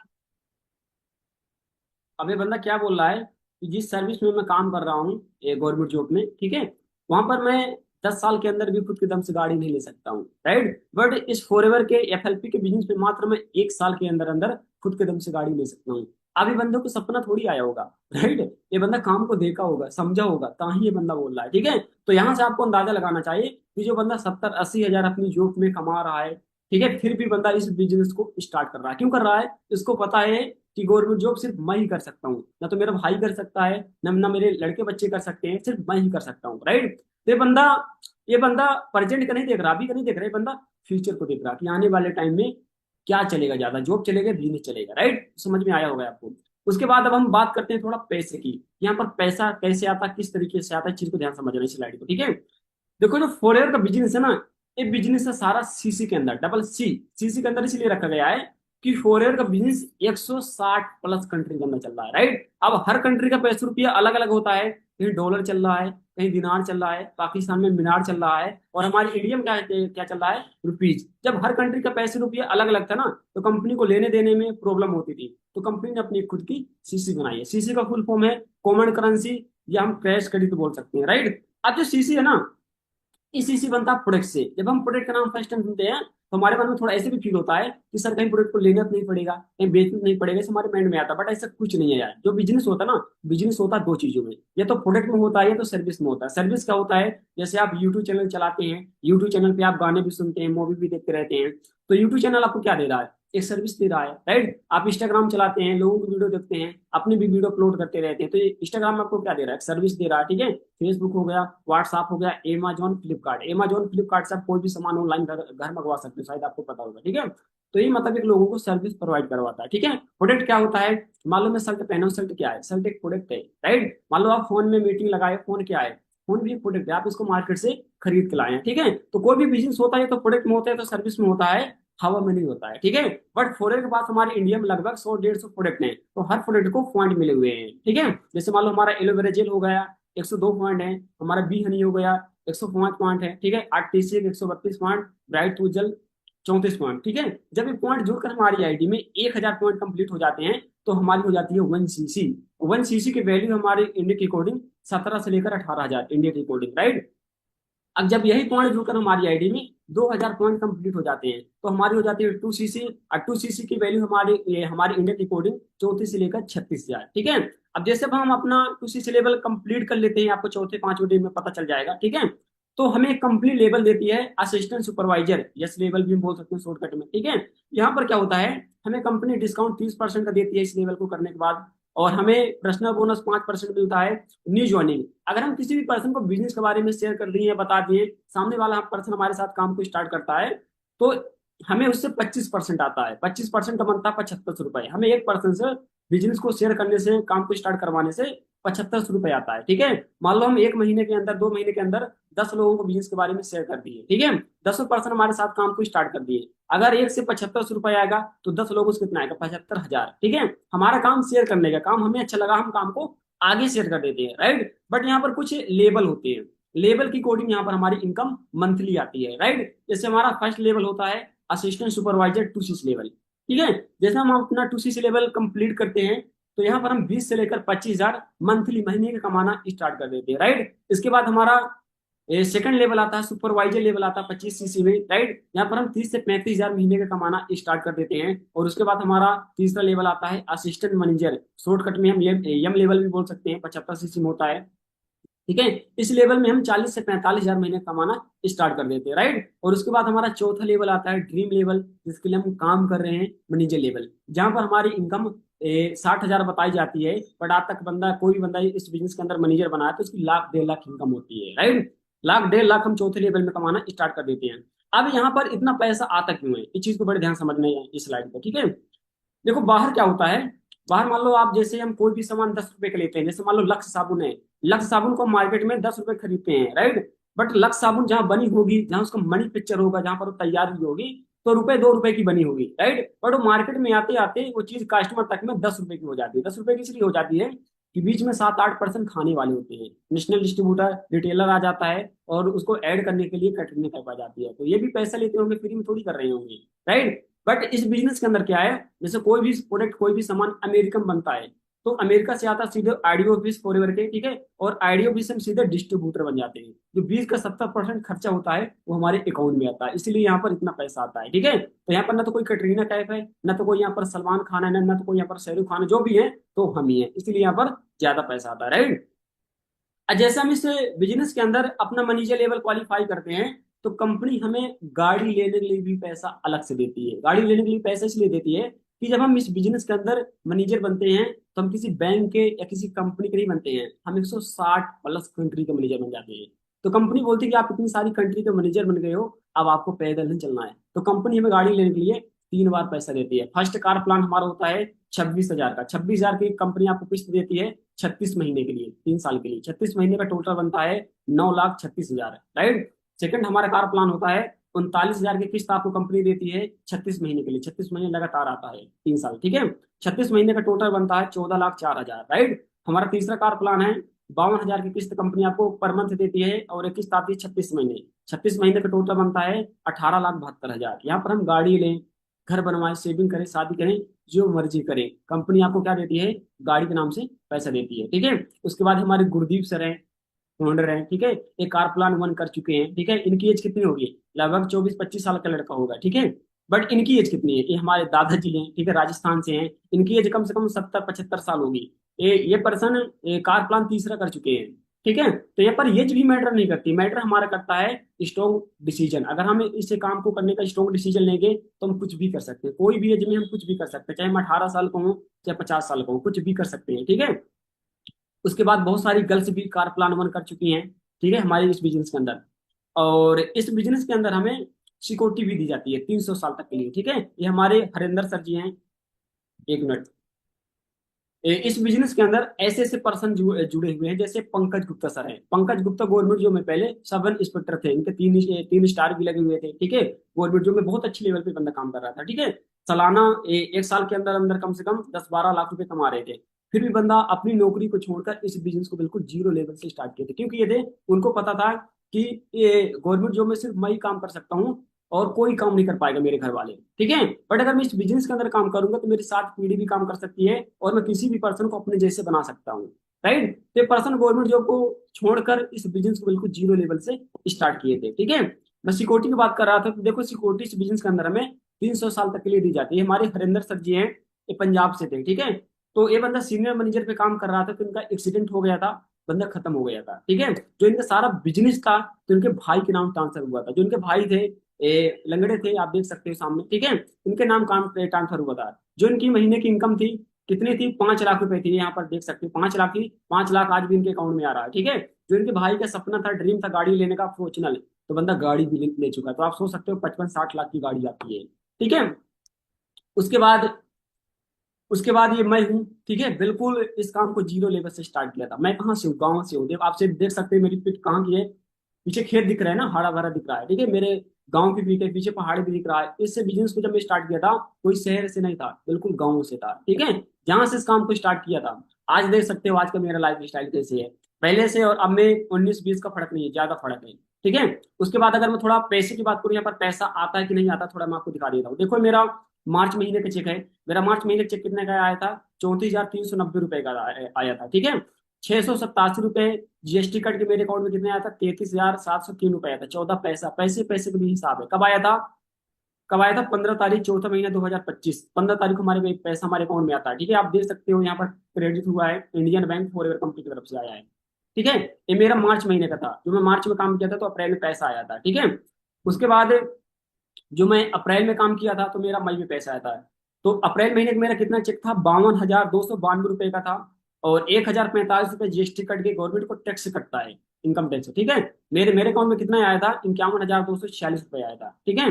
अब ये बंदा क्या बोल रहा है कि जिस सर्विस में मैं काम कर रहा हूँ, ये गवर्नमेंट जॉब में, ठीक है, वहां पर मैं 10 साल के अंदर भी खुद के दम से गाड़ी नहीं ले सकता हूँ, राइट। बट इस फॉरएवर के एफएलपी के बिजनेस में मात्र मैं 1 साल के अंदर अंदर खुद के दम से गाड़ी ले सकता हूँ। अभी बंदे को सपना थोड़ी आया होगा, राइट। ये बंदा काम को देखा होगा, समझा होगा, ताही ये बंदा बोल रहा है, ठीक है। तो यहाँ से आपको अंदाजा लगाना चाहिए कि जो बंदा 70-80 हजार अपनी जॉब में कमा रहा है, ठीक है, फिर भी बंदा इस बिजनेस को स्टार्ट कर रहा है। क्यों कर रहा है? इसको पता है कि गवर्नमेंट जॉब सिर्फ मैं ही कर सकता हूँ, ना तो मेरा भाई कर सकता है, ना मेरे लड़के बच्चे कर सकते हैं, सिर्फ मैं ही कर सकता हूँ, राइट। तो ये बंदा प्रेजेंट का नहीं देख रहा, अभी का नहीं देख रहा, ये बंदा फ्यूचर को देख रहा कि आने वाले टाइम में क्या चलेगा, ज्यादा जॉब चलेगा, बिजनेस चलेगा, राइट। समझ में आया होगा आपको। उसके बाद अब हम बात करते हैं थोड़ा पैसे की। यहाँ पर पैसा कैसे आता, किस तरीके से आता है, चीज को ध्यान समझना इस स्लाइड को, ठीक है। देखो जो फॉरएवर का बिजनेस है ना, ये बिजनेस है सारा सीसी के अंदर, डबल सी, सीसी के अंदर इसलिए रखा गया है कि फॉरेन का बिजनेस 160 प्लस कंट्री के अंदर चल रहा है, राइट। अब हर कंट्री का पैसा रुपया अलग अलग होता है, कहीं डॉलर चल रहा है, कहीं दिनार चल रहा है, पाकिस्तान में मीनार चल रहा है, और हमारी इंडिया में क्या क्या चल रहा है, रुपीज। जब हर कंट्री का पैसे रुपया अलग अलग था ना, तो कंपनी को लेने देने में प्रॉब्लम होती थी, तो कंपनी ने अपनी खुद की सीसी बनाई है। सीसी का फुल फॉर्म है कॉमन करेंसी, या हम क्रैश क्रेडिट बोल सकते हैं, राइट। अब जो सीसी है ना, इसी से बनता है प्रोडक्ट से। जब हम प्रोडक्ट का नाम फर्स्ट टाइम सुनते हैं, तो हमारे मन में थोड़ा ऐसे भी फील होता है कि सर कहीं प्रोडक्ट को लेना तो नहीं पड़ेगा, कहीं बेचना तो नहीं पड़ेगा, ऐसे हमारे माइंड में आता है। बट ऐसा कुछ नहीं है यार। जो बिजनेस होता है ना, बिजनेस होता है दो चीजों में, या तो प्रोडक्ट में होता है या तो सर्विस में होता है। सर्विस क्या होता है, जैसे आप यूट्यूब चैनल चलाते हैं, यूट्यूब चैनल पे आप गाने भी सुनते हैं, मूवी भी देखते रहते हैं, तो यूट्यूब चैनल आपको क्या दे रहा है, एक सर्विस दे रहा है, राइट। आप इंस्टाग्राम चलाते हैं, लोगों की वीडियो देखते हैं, अपनी भी वीडियो अपलोड करते रहते हैं, तो ये इंस्टाग्राम आपको क्या दे रहा है, सर्विस दे रहा है, ठीक है। फेसबुक हो गया, व्हाट्सएप हो गया, अमेजोन फ्लिपकार्ट, अमेजोन फ्लिपकार्ट से आप कोई भी सामान ऑनलाइन घर मंगवा सकते हो, शायद आपको पता होगा, ठीक है। तो ये मतलब एक लोगों को सर्विस प्रोवाइड करवाता है, ठीक है। प्रोडक्ट क्या होता है, मान लो मैं शर्ट पहना हूं, शर्ट क्या है, शर्ट एक प्रोडक्ट है, राइट। मान लो आप फोन में मीटिंग लगाए, फोन क्या है, फोन भी एक प्रोडक्ट है, आप इसको मार्केट से खरीद के लाए हैं, ठीक है। तो कोई भी बिजनेस होता है तो प्रोडक्ट में होता है, तो सर्विस में होता है, हवा में नहीं होता है, ठीक है। बट फॉरेन के पास हमारे इंडिया में लगभग 100-150 प्रोडक्ट हैं, तो हर प्रोडक्ट को पॉइंट मिले हुए हैं, ठीक है। जैसे मान लो हमारा एलोवेरा जेल हो गया, 102 पॉइंट है, हमारा बी हनी हो गया, 105 पॉइंट है, ठीक है। आर्टिसियन 132 पॉइंट, ब्राइट उज्जवल 34 पॉइंट, ठीक है। जब ये पॉइंट जुड़कर हमारी आईडी में 1000 पॉइंट कंप्लीट हो जाते हैं, तो हमारी हो जाती है 1 सीसी। 1 सीसी की वैल्यू हमारी इंडिया की अकॉर्डिंग 17 से लेकर 18,000 इंडिया की अकॉर्डिंग, राइट। अब जब यही पॉइंट जुड़कर हमारी आईडी में 2000 पॉइंट कंप्लीट हो जाते हैं, तो हमारी हो जाती है 2 सीसी। और 2 सीसी की वैल्यू हमारी इंडिया की कोडिंग 34 से लेकर 36,000, ठीक है। अब जैसे अब हम अपना 2 सीसी लेवल कंप्लीट कर लेते हैं, आपको चौथे पांचवें डे में पता चल जाएगा, ठीक है। तो हमें कंपनी लेवल देती है असिस्टेंट सुपरवाइजर, यस लेवल भी हम बोल सकते हैं शॉर्टकट में, ठीक है। यहाँ पर क्या होता है, हमें कंपनी डिस्काउंट 30% का देती है इस लेवल को करने के बाद, और हमें पर्सनल बोनस 5% मिलता है। न्यू ज्वाइनिंग, अगर हम किसी भी पर्सन को बिजनेस के बारे में शेयर कर दिए, बता दिए, सामने वाला पर्सन हमारे साथ काम को स्टार्ट करता है, तो हमें उससे 25% आता है। 25% का बनता है 75 रुपए। हमें एक पर्सन से बिजनेस को शेयर करने से, काम को स्टार्ट करवाने से 75 रुपए आता है, ठीक है। मान लो हम 1 महीने के अंदर, 2 महीने के अंदर 10 लोगों को बिजनेस के बारे में शेयर कर दिए, ठीक है। 10 पर्सन हमारे साथ काम को स्टार्ट कर दिए, अगर एक से 75 रुपए आएगा, तो 10 लोगों से कितना आएगा, 75,000, ठीक है। हमारा काम शेयर करने का काम, हमें अच्छा लगा, हम काम को आगे शेयर कर देते हैं, राइट। बट यहाँ पर कुछ लेवल होते हैं, लेवल की कोडिंग यहाँ पर हमारी इनकम मंथली आती है, राइट। जैसे हमारा फर्स्ट लेवल होता है असिस्टेंट सुपरवाइजर 2 सीसी लेवल, ठीक है। जैसे हम अपना 2 सीसी लेवल कंप्लीट करते हैं, तो यहाँ पर हम 20 से लेकर 25,000 मंथली, महीने का कमाना स्टार्ट कर देते हैं, राइट। इसके बाद हमारा सेकंड लेवल आता है, सुपरवाइजर लेवल आता है 25 सीसी में, राइट। यहाँ पर हम 30 से 35,000 महीने का कमाना स्टार्ट कर देते हैं। और उसके बाद हमारा तीसरा लेवल आता है असिस्टेंट मैनेजर, शॉर्टकट में हम यम लेवल भी बोल सकते हैं, 75 सीसी में होता है, ठीक है। इस लेवल में हम 40 से 45,000 महीने कमाना स्टार्ट कर देते हैं, राइट। और उसके बाद हमारा चौथा लेवल आता है ड्रीम लेवल, जिसके लिए हम काम कर रहे हैं, मैनेजर लेवल, जहां पर हमारी इनकम 60,000 बताई जाती है। बट आज तक बंदा, कोई भी बंदा इस बिजनेस के अंदर मैनेजर बना है, तो उसकी 1,00,000 1,50,000 इनकम होती है, राइट। 1,00,000 1,50,000 हम चौथे लेवल में कमाना स्टार्ट कर देते हैं। अब यहाँ पर इतना पैसा आता क्यों है, इस चीज को बड़े ध्यान समझना है इस स्लाइड पर, ठीक है। देखो बाहर क्या होता है, बाहर मान लो आप, जैसे हम कोई भी सामान 10 रुपए का लेते हैं, जैसे मान लो लक्स साबुन है, लक्स साबुन को मार्केट में 10 रुपए खरीदते हैं, राइट। बट लक्स साबुन जहां बनी होगी, जहां उसका मनी पिक्चर होगा, जहां पर वो तैयार हुई होगी, तो रुपए 2 रुपए की बनी होगी, राइट। बट वो मार्केट में आते आते वो चीज कस्टमर तक में 10 रुपए की हो जाती है। 10 रुपए की इसलिए हो जाती है कि बीच में 7-8% खाने वाले होते हैं, नेशनल डिस्ट्रीब्यूटर रिटेलर आ जाता है, और उसको ऐड करने के लिए कटनी तक आ जाती है, तो ये भी पैसा लेते होंगे, फ्री में थोड़ी कर रहे होंगे, राइट। बट इस बिजनेस के अंदर क्या है, जैसे कोई भी प्रोडक्ट, कोई भी सामान अमेरिकन बनता है, तो अमेरिका से आता है सीधे आईडियो ऑफिस फॉरवर्ड के, ठीक है। और आईडियो ऑफिस से हम सीधे डिस्ट्रीब्यूटर बन जाते हैं, जो 20 का 70% खर्चा होता है वो हमारे अकाउंट में आता है, इसीलिए यहाँ पर इतना पैसा आता है, ठीक है। तो यहाँ पर ना तो कोई कटरीना कैफ है, ना तो कोई यहाँ पर सलमान खान है, ना तो कोई यहाँ पर शाहरुख खान है, जो भी है तो हम ही है, इसलिए यहाँ पर ज्यादा पैसा आता है, राइट। जैसे हम इस बिजनेस के अंदर अपना मैनेजर लेवल क्वालिफाई करते हैं, तो कंपनी हमें गाड़ी लेने के लिए भी पैसा अलग से देती है। गाड़ी लेने के लिए पैसा इसलिए देती है कि जब हम इस बिजनेस के अंदर मैनेजर बनते हैं, तो हम किसी बैंक के या किसी कंपनी के नहीं बनते हैं, हम 160 प्लस कंट्री के मैनेजर बन जाते हैं। तो कंपनी बोलती है कि आप इतनी सारी कंट्री के मैनेजर बन गए हो, अब आपको पैदल नहीं चलना है, तो कंपनी हमें गाड़ी लेने के लिए 3 बार पैसा देती है। फर्स्ट कार प्लान हमारा होता है 26,000 का, 26,000 की कंपनी आपको किस्त देती है 36 महीने के लिए, 3 साल के लिए। 36 महीने का टोटल बनता है 9,36,000, राइट। सेकंड हमारा कार प्लान होता है 39,000 की किस्त आपको कंपनी देती है 36 महीने के लिए, 36 महीने लगातार आता है, 3 साल, ठीक है। 36 महीने का टोटल बनता है 14,04,000, राइट। हमारा तीसरा कार प्लान है, 52,000 की किस्त कंपनी आपको पर मंथ देती है और एक किस्त आती है 36 महीने। 36 महीने का टोटल बनता है 18,72,000। यहाँ पर हम गाड़ी लें, घर बनवाएं, सेविंग करें, शादी करें, जो मर्जी करें, कंपनी आपको क्या देती है, गाड़ी के नाम से पैसा देती है, ठीक है। उसके बाद हमारे गुरदीप सर हैं, होल्डर हैं, ठीक है, ये कार प्लान 1 कर चुके हैं, ठीक है। इनकी एज कितनी होगी, लगभग 24-25 साल का लड़का होगा, ठीक है। बट इनकी एज कितनी है, ये हमारे दादाजी हैं, ठीक है, राजस्थान से हैं, इनकी एज कम से कम 70-75 साल होगी। ये पर्सन कार प्लान तीसरा कर चुके हैं, ठीक है। तो यहाँ पर एज भी मैटर नहीं करती, मैटर हमारा करता है स्ट्रॉन्ग डिसीजन। अगर हम इस काम को करने का स्ट्रॉन्ग डिसीजन लेंगे तो हम कुछ भी कर सकते हैं, कोई भी एज में हम कुछ भी कर सकते हैं, चाहे हम 18 साल को हूँ चाहे 50 साल को हूँ, कुछ भी कर सकते हैं, ठीक है। उसके बाद बहुत सारी गर्ल्स भी कार प्लान 1 कर चुकी हैं, ठीक है, हमारे इस बिजनेस के अंदर। और इस बिजनेस के अंदर हमें सिक्योरिटी भी दी जाती है 300 साल तक के लिए, ठीक है। ये हमारे हरिंदर सर जी हैं, 1 मिनट। इस बिजनेस के अंदर ऐसे ऐसे पर्सन जुड़े हुए हैं, जैसे पंकज गुप्ता सर हैं। पंकज गुप्ता गवर्नमेंट जॉब में पहले सब इंस्पेक्टर थे, इनके 3 स्टार भी लगे हुए थे, ठीक है। गवर्नमेंट जॉब में बहुत अच्छी लेवल पे बंदा काम कर रहा था, ठीक है। सालाना 1 साल के अंदर अंदर कम से कम 10-12 लाख रुपए कमा रहे थे। फिर भी बंदा अपनी नौकरी को छोड़कर इस बिजनेस को बिल्कुल जीरो लेवल से स्टार्ट किए थे, क्योंकि ये थे, उनको पता था कि ये गवर्नमेंट जॉब में सिर्फ मैं ही काम कर सकता हूँ और कोई काम नहीं कर पाएगा मेरे घर वाले, ठीक है। बट अगर मैं इस बिजनेस के अंदर काम करूंगा तो मेरी 7 पीढ़ी भी काम कर सकती है और मैं किसी भी पर्सन को अपने जैसे बना सकता हूँ, राइट। तो पर्सन गवर्नमेंट जॉब को छोड़कर इस बिजनेस को बिल्कुल जीरो लेवल से स्टार्ट किए थे, ठीक है। मैं सिक्योरिटी की बात कर रहा था, तो देखो सिक्योरिटी इस बिजनेस के अंदर हमें 300 साल तक के लिए दी जाती है। हमारे हरिंदर सर जी हैं, ये पंजाब से थे, ठीक है। तो ये बंदा सीनियर मैनेजर पे काम कर रहा था, तो इनका एक्सीडेंट हो गया था, बंदा खत्म हो गया था, ठीक है। जो इनका सारा बिजनेस था तो इनके भाई के नाम ट्रांसफर हुआ था। जो इनके भाई थे, लंगड़े थे, आप देख सकते हो सामने, ठीक है। इनके नाम काम ट्रांसफर हुआ था। जो इनकी महीने की इनकम थी, कितनी थी, 5 लाख रुपए थी, यहाँ पर देख सकते हो 5 लाख थी। 5 लाख आज भी इनके अकाउंट में आ रहा है, ठीक है। जो इनके भाई का सपना था, ड्रीम था गाड़ी लेने का, फॉर्च्यूनर, तो बंदा गाड़ी भी ले चुका है। तो आप सोच सकते हो 55-60 लाख की गाड़ी आती है, ठीक है। उसके बाद उसके बाद ये मैं हूँ, ठीक है। बिल्कुल इस काम को जीरो लेवल से स्टार्ट किया था। मैं कहाँ से हूँ, गाँव से हूँ। आपसे देख सकते हैं मेरी पिट कहाँ की है, पीछे खेत दिख रहा है ना, हरा भरा दिख रहा है, ठीक है। मेरे गांव के पीछे पीछे पहाड़ भी दिख रहा है। इससे बिजनेस को जब मैं स्टार्ट किया था, कोई शहर से नहीं था, बिल्कुल गाँव से था, ठीक है। जहां से इस काम को स्टार्ट किया था, आज देख सकते हो आज का मेरा लाइफ स्टाइल कैसे है, पहले से और अब में 19-20 का फर्क नहीं है, ज्यादा फर्क है, ठीक है। उसके बाद अगर मैं थोड़ा पैसे की बात करूँ, यहाँ पर पैसा आता है कि नहीं आता, थोड़ा मैं आपको दिखा देता हूँ। देखो मेरा मार्च महीने का चेक है, मेरा मार्च महीने का चेक कितने का आया था, 34,390 रुपए का आया था, ठीक है। 687 रुपए जीएसटी कट के मेरे अकाउंट में कितने आया था, 33,703 रुपए आया था। 14 पैसा, पैसे पैसे का भी हिसाब है। कब आया था, कब आया था, 15 तारीख, चौथा महीना 2025, 15 तारीख को हमारे पैसा हमारे अकाउंट में आता है, ठीक है। आप देख सकते हो यहाँ पर क्रेडिट हुआ है, इंडियन बैंक फॉरएवर कंपनी की तरफ से आया है, ठीक है। ये मेरा मार्च महीने का था, जो मैं मार्च में काम किया था, तो अप्रैल में पैसा आया था, ठीक है। उसके बाद जो मैं अप्रैल में काम किया था, तो मेरा मई में पैसा आया था। तो अप्रैल महीने का मेरा कितना चेक था, 52,292 रुपए का था। और 1,045 रुपए जीएसटी कट के गवर्नमेंट को टैक्स कटता है, इनकम टैक्स, ठीक है। मेरे मेरे अकाउंट में कितना आया था, 51,246 रुपए आया था, ठीक है।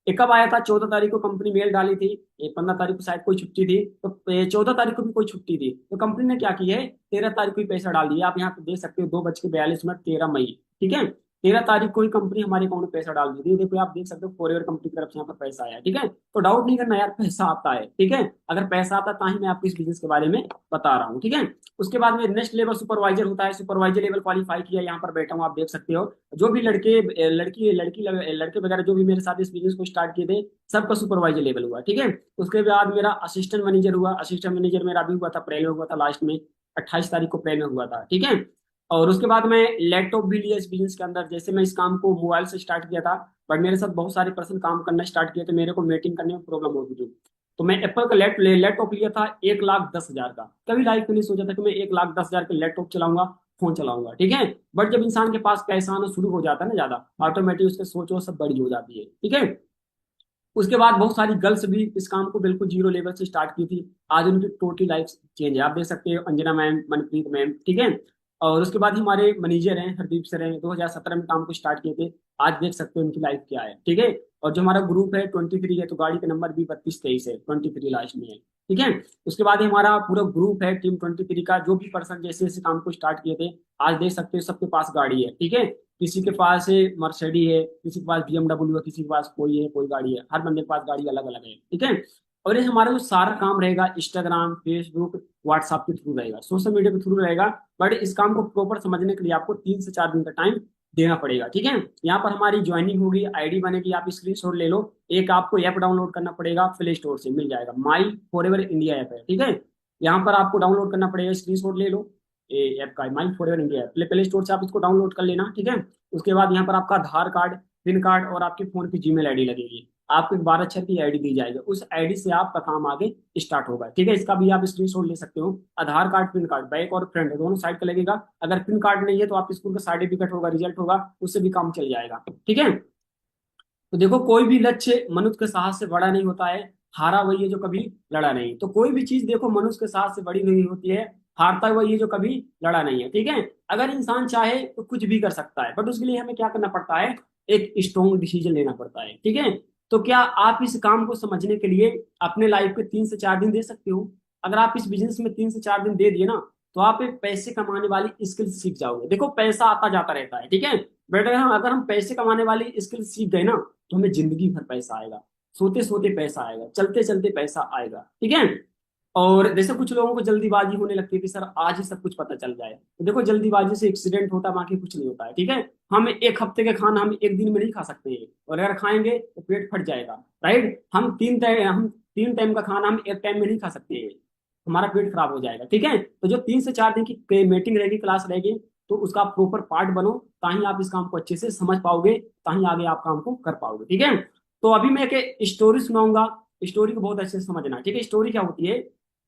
ये कब आया था, 14 तारीख को कंपनी मेल डाली थी, ये 15 तारीख को शायद कोई छुट्टी थी, तो 14 तारीख को भी कोई छुट्टी थी, तो कंपनी ने क्या की है, 13 तारीख को ही पैसा डाल दिया। आप यहाँ पे देख सकते हो 2:42, 13 मई, ठीक है। 13 तारीख को ही कंपनी हमारे अकाउंट में पैसा डाल दी थी। देखो आप देख सकते हो फॉरएवर कंपनी की तरफ से यहाँ पर पैसा आया, ठीक है। तो डाउट नहीं करना यार, पैसा आता है, ठीक है। अगर पैसा आता है तो ही मैं आपको इस बिजनेस के बारे में बता रहा हूँ, ठीक है। उसके बाद में नेक्स्ट लेवल सुपरवाइजर होता है, सुपरवाइजर लेवल क्वालिफाई किया, यहाँ पर बैठा हूँ, आप देख सकते हो। जो भी लड़के वगैरह जो भी मेरे साथ इस बिजनेस को स्टार्ट किए थे, सबका सुपरवाइजर लेवल हुआ, ठीक है। उसके बाद मेरा असिस्टेंट मैनेजर हुआ। असिस्टेंट मैनेजर मेरा अभी हुआ था, अप्रैल में हुआ था, लास्ट में 28 तारीख को अप्रैल में हुआ था, ठीक है। और उसके बाद मैं लैपटॉप भी लिया इस बिजनेस के अंदर। जैसे मैं इस काम को मोबाइल से स्टार्ट किया था, बट मेरे साथ बहुत सारे पर्सन काम करना स्टार्ट किए, तो मेरे को मीटिंग करने में प्रॉब्लम होती थी। तो मैं एप्पल का लैपटॉप लिया था 1,10,000 का। कभी लाइफ में नहीं सोचा था कि मैं 1,10,000 का लैपटॉप चलाऊंगा, फोन चलाऊंगा, ठीक है। बट जब इंसान के पास पैसा आना शुरू हो जाता है ना ज्यादा, ऑटोमेटिक उसके सोच वो सब बड़ी हो जाती है, ठीक है। उसके बाद बहुत सारी गर्ल्स भी इस काम को बिल्कुल जीरो लेवल से स्टार्ट की थी। आज उनकी टोटली लाइफ चेंज है, आप देख सकते हो, अंजना मैम, मनप्रीत मैम, ठीक है। और उसके बाद हमारे मैनेजर हैं हरदीप सर हैं, 2017 में काम को स्टार्ट किए थे। आज देख सकते हो उनकी लाइफ क्या है, ठीक है। और जो हमारा ग्रुप है 23 है, तो गाड़ी का नंबर भी 3223 है, 23 लास्ट में है, ठीक है। उसके बाद हमारा पूरा ग्रुप है टीम 23 का, जो भी पर्सन जैसे जैसे काम को स्टार्ट किए थे, आज देख सकते हो सबके पास गाड़ी है, ठीक है। किसी के पास है मर्सिडीज है, किसी के पास BMW है, किसी के पास कोई है, कोई गाड़ी है, हर बंदे के पास गाड़ी अलग अलग है, ठीक है। और ये हमारा जो सारा काम रहेगा इंस्टाग्राम, फेसबुक, व्हाट्सएप के थ्रू रहेगा, सोशल मीडिया के थ्रू रहेगा। बट इस काम को प्रॉपर समझने के लिए आपको 3 से 4 दिन का टाइम देना पड़ेगा, ठीक है। यहाँ पर हमारी ज्वाइनिंग होगी, आईडी बनेगी, आप स्क्रीनशॉट ले लो। एक आपको ऐप डाउनलोड करना पड़ेगा, प्ले स्टोर से मिल जाएगा, माई फॉरएवर इंडिया ऐप है, ठीक है। यहाँ पर आपको डाउनलोड करना पड़ेगा, स्क्रीनशॉट ले लो ऐप का, माई forever India app, play store से आप इसको डाउनलोड कर लेना, ठीक है। उसके बाद यहाँ पर आपका आधार कार्ड, पिन कार्ड और आपके फोन की जीमेल आईडी लगेगी। आपको एक 12 अक्षर की आईडी दी जाएगी, उस आईडी से आपका काम आगे स्टार्ट होगा, ठीक है। इसका भी आप स्क्रीनशॉट ले सकते हो। आधार कार्ड, पिन कार्ड, बैक और फ्रंट दोनों साइड का लगेगा। अगर पिन कार्ड नहीं है तो आप स्कूल का सर्टिफिकेट होगा, रिजल्ट होगा, उससे भी काम चल जाएगा, ठीक है। तो देखो, कोई भी लक्ष्य मनुष्य के साहस से बड़ा नहीं होता है, हारा वही है जो कभी लड़ा नहीं। तो कोई भी चीज देखो मनुष्य के साहस से बड़ी नहीं होती है, हारता वही है जो कभी लड़ा नहीं है, ठीक है। अगर इंसान चाहे तो कुछ भी कर सकता है, बट उसके लिए हमें क्या करना पड़ता है, एक स्ट्रॉन्ग डिसीजन लेना पड़ता है, ठीक है। तो क्या आप इस काम को समझने के लिए अपने लाइफ के 3 से 4 दिन दे सकते हो? अगर आप इस बिजनेस में 3 से 4 दिन दे दिए ना, तो आप एक पैसे कमाने वाली स्किल सीख जाओगे। देखो, पैसा आता जाता रहता है, ठीक है। बट अगर हम पैसे कमाने वाली स्किल सीख गए ना, तो हमें जिंदगी भर पैसा आएगा, सोते सोते पैसा आएगा, चलते चलते पैसा आएगा, ठीक है। और जैसे कुछ लोगों को जल्दीबाजी होने लगती है कि सर आज ही सब कुछ पता चल जाए, तो देखो जल्दीबाजी से एक्सीडेंट होता है, बाकी कुछ नहीं होता है, ठीक है। हम एक हफ्ते का खाना हम एक दिन में नहीं खा सकते हैं, और अगर खाएंगे तो पेट फट जाएगा, राइट। हम 3 टाइम का खाना हम एक टाइम में नहीं खा सकते हैं, हमारा पेट खराब हो जाएगा, ठीक है। तो जो 3 से 4 दिन की मीटिंग रहेगी, क्लास रहेगी, तो उसका प्रॉपर पार्ट बनो, ताकि आप इस काम को अच्छे से समझ पाओगे, ताकि आगे आप काम को कर पाओगे, ठीक है। तो अभी मैं एक स्टोरी सुनाऊंगा, स्टोरी को बहुत अच्छे से समझना, ठीक है। स्टोरी क्या होती है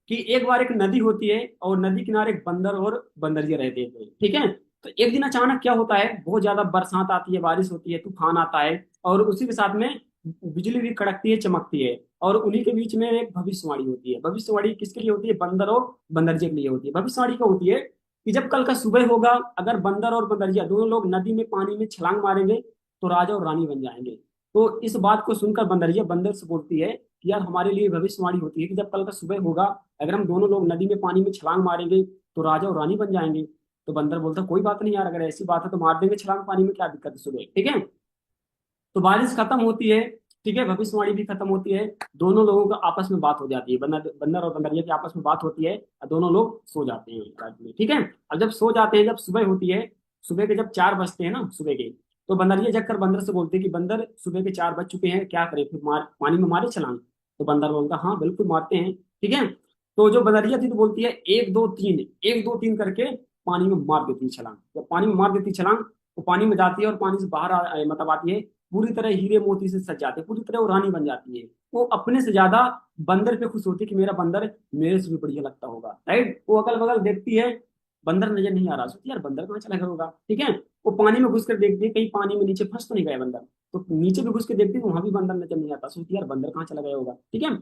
कि एक बार एक नदी होती है, और नदी किनारे एक बंदर और बंदरिया रहते थे, ठीक है। तो एक दिन अचानक क्या होता है, बहुत ज्यादा बरसात आती है, बारिश होती है, तूफान आता है, और उसी के साथ में बिजली भी कड़कती है, चमकती है। और उन्हीं के बीच में एक भविष्यवाणी होती है। भविष्यवाणी किसके लिए होती है? बंदर और बंदरजे के लिए होती है। भविष्यवाणी क्या होती है कि जब कल का सुबह होगा, अगर बंदर और बंदरजिया दोनों लोग नदी में पानी में छलांग मारेंगे, तो राजा और रानी बन जाएंगे। तो इस बात को सुनकर बंदरजिया बंदर से बोलती है कि यार, हमारे लिए भविष्यवाणी होती है कि जब कल का सुबह होगा, अगर हम दोनों लोग नदी में पानी में छलांग मारेंगे, तो राजा और रानी बन जाएंगे। तो बंदर बोलता कोई बात नहीं यार, अगर ऐसी बात है तो मार देंगे छलांग, पानी में क्या दिक्कत है सुबह, ठीक है। तो बारिश खत्म होती है, ठीक है, भविष्यवाणी भी खत्म होती है, दोनों लोगों का आपस में बात हो जाती है, बंदर बंदर और बंदरिया की आपस में बात होती है, और दोनों लोग सो जाते हैं रात में, ठीक है। अब जब सो जाते हैं, जब सुबह होती है, सुबह के जब 4 बजते हैं ना सुबह के, तो बंदरिया जगकर बंदर से बोलते हैं कि बंदर, सुबह के 4 बज चुके हैं, क्या करें, फिर पानी में मारे छलांग? तो बंदर बोलता हाँ बिल्कुल मारते हैं, ठीक है। तो जो बंदरिया थी तो बोलती है 1 2 3, 1 2 3 करके पानी में मार देती है छलांग। जब पानी में मार देती है छलांग, तो पानी में जाती है, और पानी से बाहर मतलब आती है, पूरी तरह हीरे मोती से सज जाते हैं, पूरी तरह वो रानी बन जाती है। वो अपने से ज्यादा बंदर पे खुश होती है कि मेरा बंदर मेरे से भी बढ़िया लगता होगा, राइट। वो अगल बगल देखती है, बंदर नजर नहीं आ रहा, सोचती है, यार बंदर कहाँ चला गया होगा, ठीक है। वो पानी में घुस कर देखती है, कहीं पानी में नीचे फंस तो नहीं गया बंदर। तो नीचे भी घुस के देखती है, वहां भी बंदर नजर नहीं आता, सोचती है यार बंदर कहाँ चला गया होगा, ठीक है।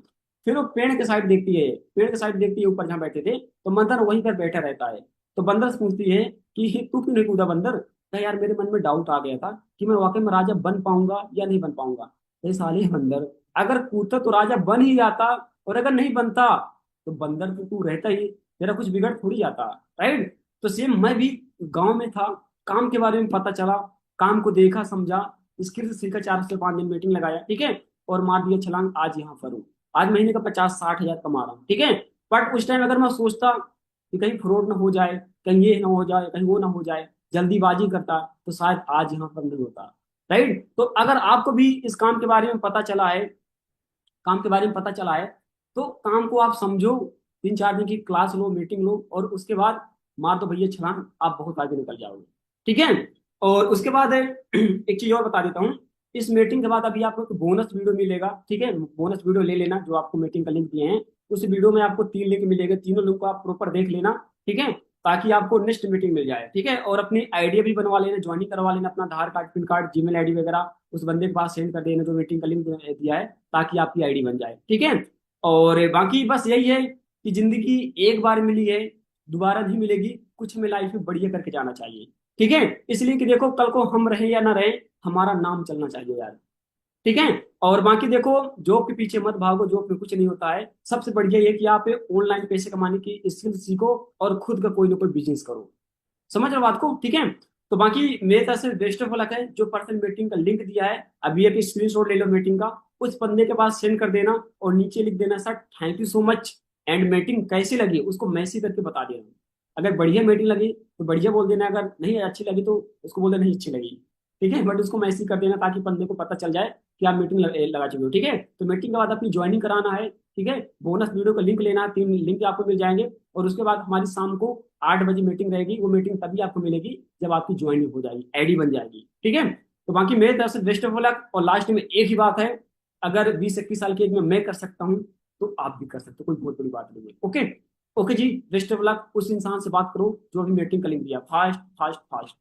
फिर वो पेड़ के साइड देखती है, पेड़ के साइड देखती है ऊपर जहाँ बैठे थे, तो बंदर वहीं पर बैठा रहता है। तो बंदर से पूछती है कि तू क्यों नहीं कूदा बंदर? कहा यार, मेरे मन में डाउट आ गया था कि मैं वाकई में राजा बन पाऊंगा या नहीं बन पाऊंगा। ये साले बंदर, अगर कूदता तो राजा बन ही जाता, और अगर नहीं बनता तो बंदर तो तू रहता ही, तेरा कुछ बिगड़ थोड़ी जाता, राइट। तो सेम मैं भी गांव में था, काम के बारे में पता चला, काम को देखा समझा, स्किल से सीखा, 4 से 5 दिन मीटिंग लगाया, ठीक है, और मार दिया छलांग। आज यहाँ पर हूँ, आज महीने का 50-60 हजार कमा रहा हूँ, ठीक है। बट उस टाइम अगर मैं सोचता कि कहीं फ्रॉड ना हो जाए, कहीं ये ना हो जाए, कहीं वो ना हो जाए, जल्दीबाजी करता, तो शायद आज यहाँ पर नहीं होता, राइट। तो अगर आपको भी इस काम के बारे में पता चला है, काम के बारे में पता चला है, तो काम को आप समझो, 3 4 दिन की क्लास लो, मीटिंग लो, और उसके बाद मार दो भैया छलांग, आप बहुत आगे निकल जाओगे, ठीक है। और उसके बाद है एक चीज और बता देता हूँ, इस मीटिंग के बाद अभी आपको एक बोनस वीडियो मिलेगा, ठीक है। बोनस वीडियो ले लेना, जो आपको मीटिंग का लिंक दिए हैं, उस वीडियो में आपको 3 लिंक मिलेंगे, तीनों लिंक को आप प्रॉपर देख लेना, ठीक है, ताकि आपको नेक्स्ट मीटिंग मिल जाए, ठीक है। और अपनी आइडिया भी बनवा लेना, ज्वाइनिंग करवा लेना, अपना Aadhaar card, pin card, Gmail ID वगैरह उस बंदे के पास सेंड कर देना जो मीटिंग का लिंक दिया है, ताकि आपकी आईडी बन जाए, ठीक है। और बाकी बस यही है कि जिंदगी एक बार मिली है, दोबारा नहीं मिलेगी, कुछ हमें लाइफ में बढ़िया करके जाना चाहिए, ठीक है। इसलिए कि देखो, कल को हम रहे या ना रहे, हमारा नाम चलना चाहिए यार, ठीक है। और बाकी देखो, जॉब के पीछे मत भागो, जॉब में कुछ नहीं होता है, सबसे बढ़िया ये कि आप ऑनलाइन पैसे कमाने की स्किल सीखो, और खुद का कोई ना कोई बिजनेस करो, समझ रहे हो बात को, ठीक है। तो बाकी मेरे तरफ से बेस्ट ऑफ लक है। जो पर्सन मीटिंग का लिंक दिया है, अभी एक स्क्रीनशॉट ले लो मीटिंग का, उस बंदे के पास सेंड कर देना और नीचे लिख देना sir thank you so much and meeting कैसी लगी, उसको मैसेज करके बता देना। अगर बढ़िया मीटिंग लगी तो बढ़िया बोल देना, अगर नहीं अच्छी लगी तो उसको बोल देना नहीं अच्छी लगी, ठीक है। बट उसको मैसेज कर देना ताकि बंदे को पता चल जाए कि आप मीटिंग लगा चुके हो, ठीक है। तो मीटिंग के बाद अपनी ज्वाइनिंग कराना है, ठीक है। बोनस वीडियो का लिंक लेना है, 3 लिंक आपको मिल जाएंगे। और उसके बाद हमारी शाम को 8 बजे मीटिंग रहेगी। वो मीटिंग तभी आपको मिलेगी जब आपकी ज्वाइनिंग हो जाएगी, आईडी बन जाएगी, ठीक है। तो बाकी मेरे तरफ से बेस्ट ऑफ लक। और लास्ट में एक ही बात है, अगर 20-21 साल की एज में मैं कर सकता हूँ तो आप भी कर सकते हो, कोई बहुत बड़ी बात नहीं है। ओके ओके जी, बेस्ट ऑफ लक। उस इंसान से बात करो जो अभी मीटिंग का लिंक दिया, फास्ट फास्ट फास्ट।